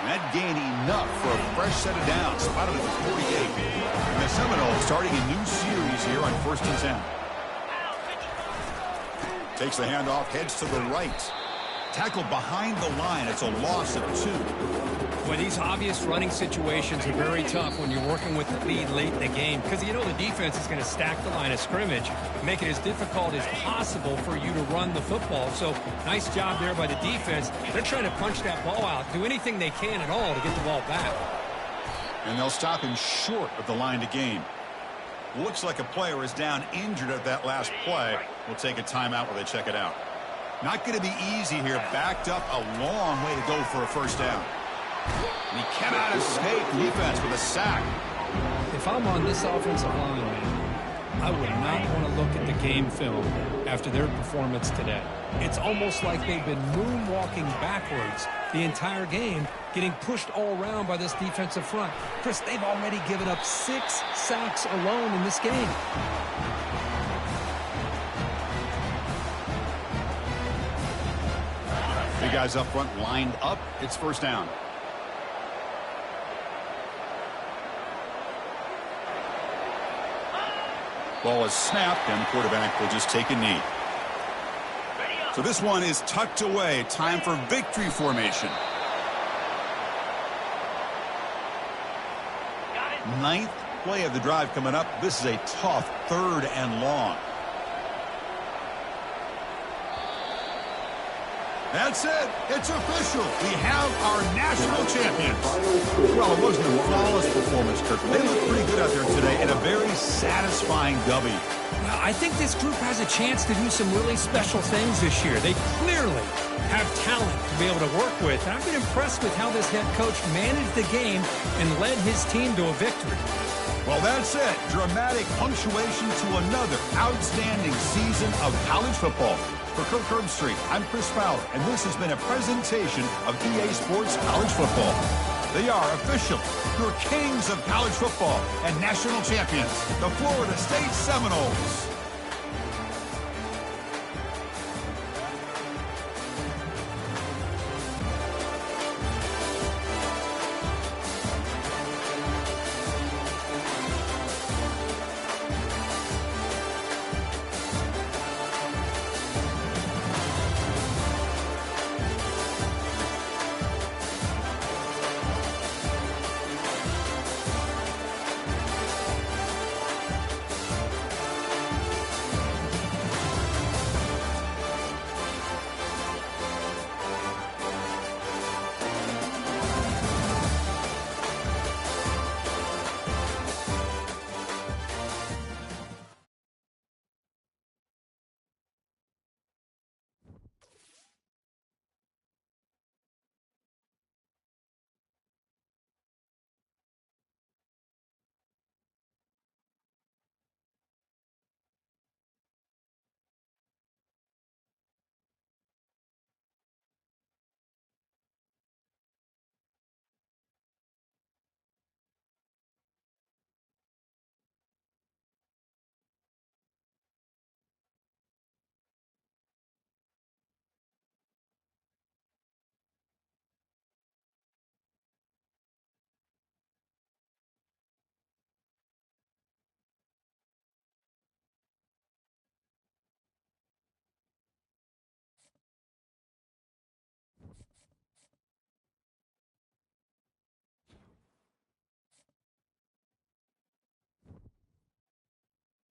And that gain enough for a fresh set of downs. Spotted at the 48. And the Seminoles starting a new series here on 1st and 10. Takes the handoff, heads to the right. Tackled behind the line. It's a loss of 2. Well, these obvious running situations are very tough when you're working with the lead late in the game because you know the defense is going to stack the line of scrimmage, make it as difficult as possible for you to run the football. So nice job there by the defense. They're trying to punch that ball out, do anything they can at all to get the ball back. And they'll stop him short of the line to gain. Looks like a player is down injured at that last play. We'll take a timeout while they check it out. Not going to be easy here. Backed up a long way to go for a first down. And he cannot escape defense with a sack. If I'm on this offensive line, man, I would not want to look at the game film after their performance today. It's almost like they've been moonwalking backwards the entire game, getting pushed all around by this defensive front. Chris, they've already given up 6 sacks alone in this game. 3 guys up front lined up. It's first down. Ball is snapped, and the quarterback will just take a knee. So this one is tucked away. Time for victory formation. 9th play of the drive coming up. This is a tough 3rd and long. That's it. It's official. We have our national champions. Well, it wasn't a flawless performance, Kirk. They look pretty good out there today in a very satisfying W. I think this group has a chance to do some really special things this year. They clearly have talent to be able to work with. And I've been impressed with how this head coach managed the game and led his team to a victory. Well, that's it. Dramatic punctuation to another outstanding season of college football. For Kirk Herbstreit, I'm Chris Fowler, and this has been a presentation of EA Sports College Football. They are official, your kings of college football and national champions, the Florida State Seminoles.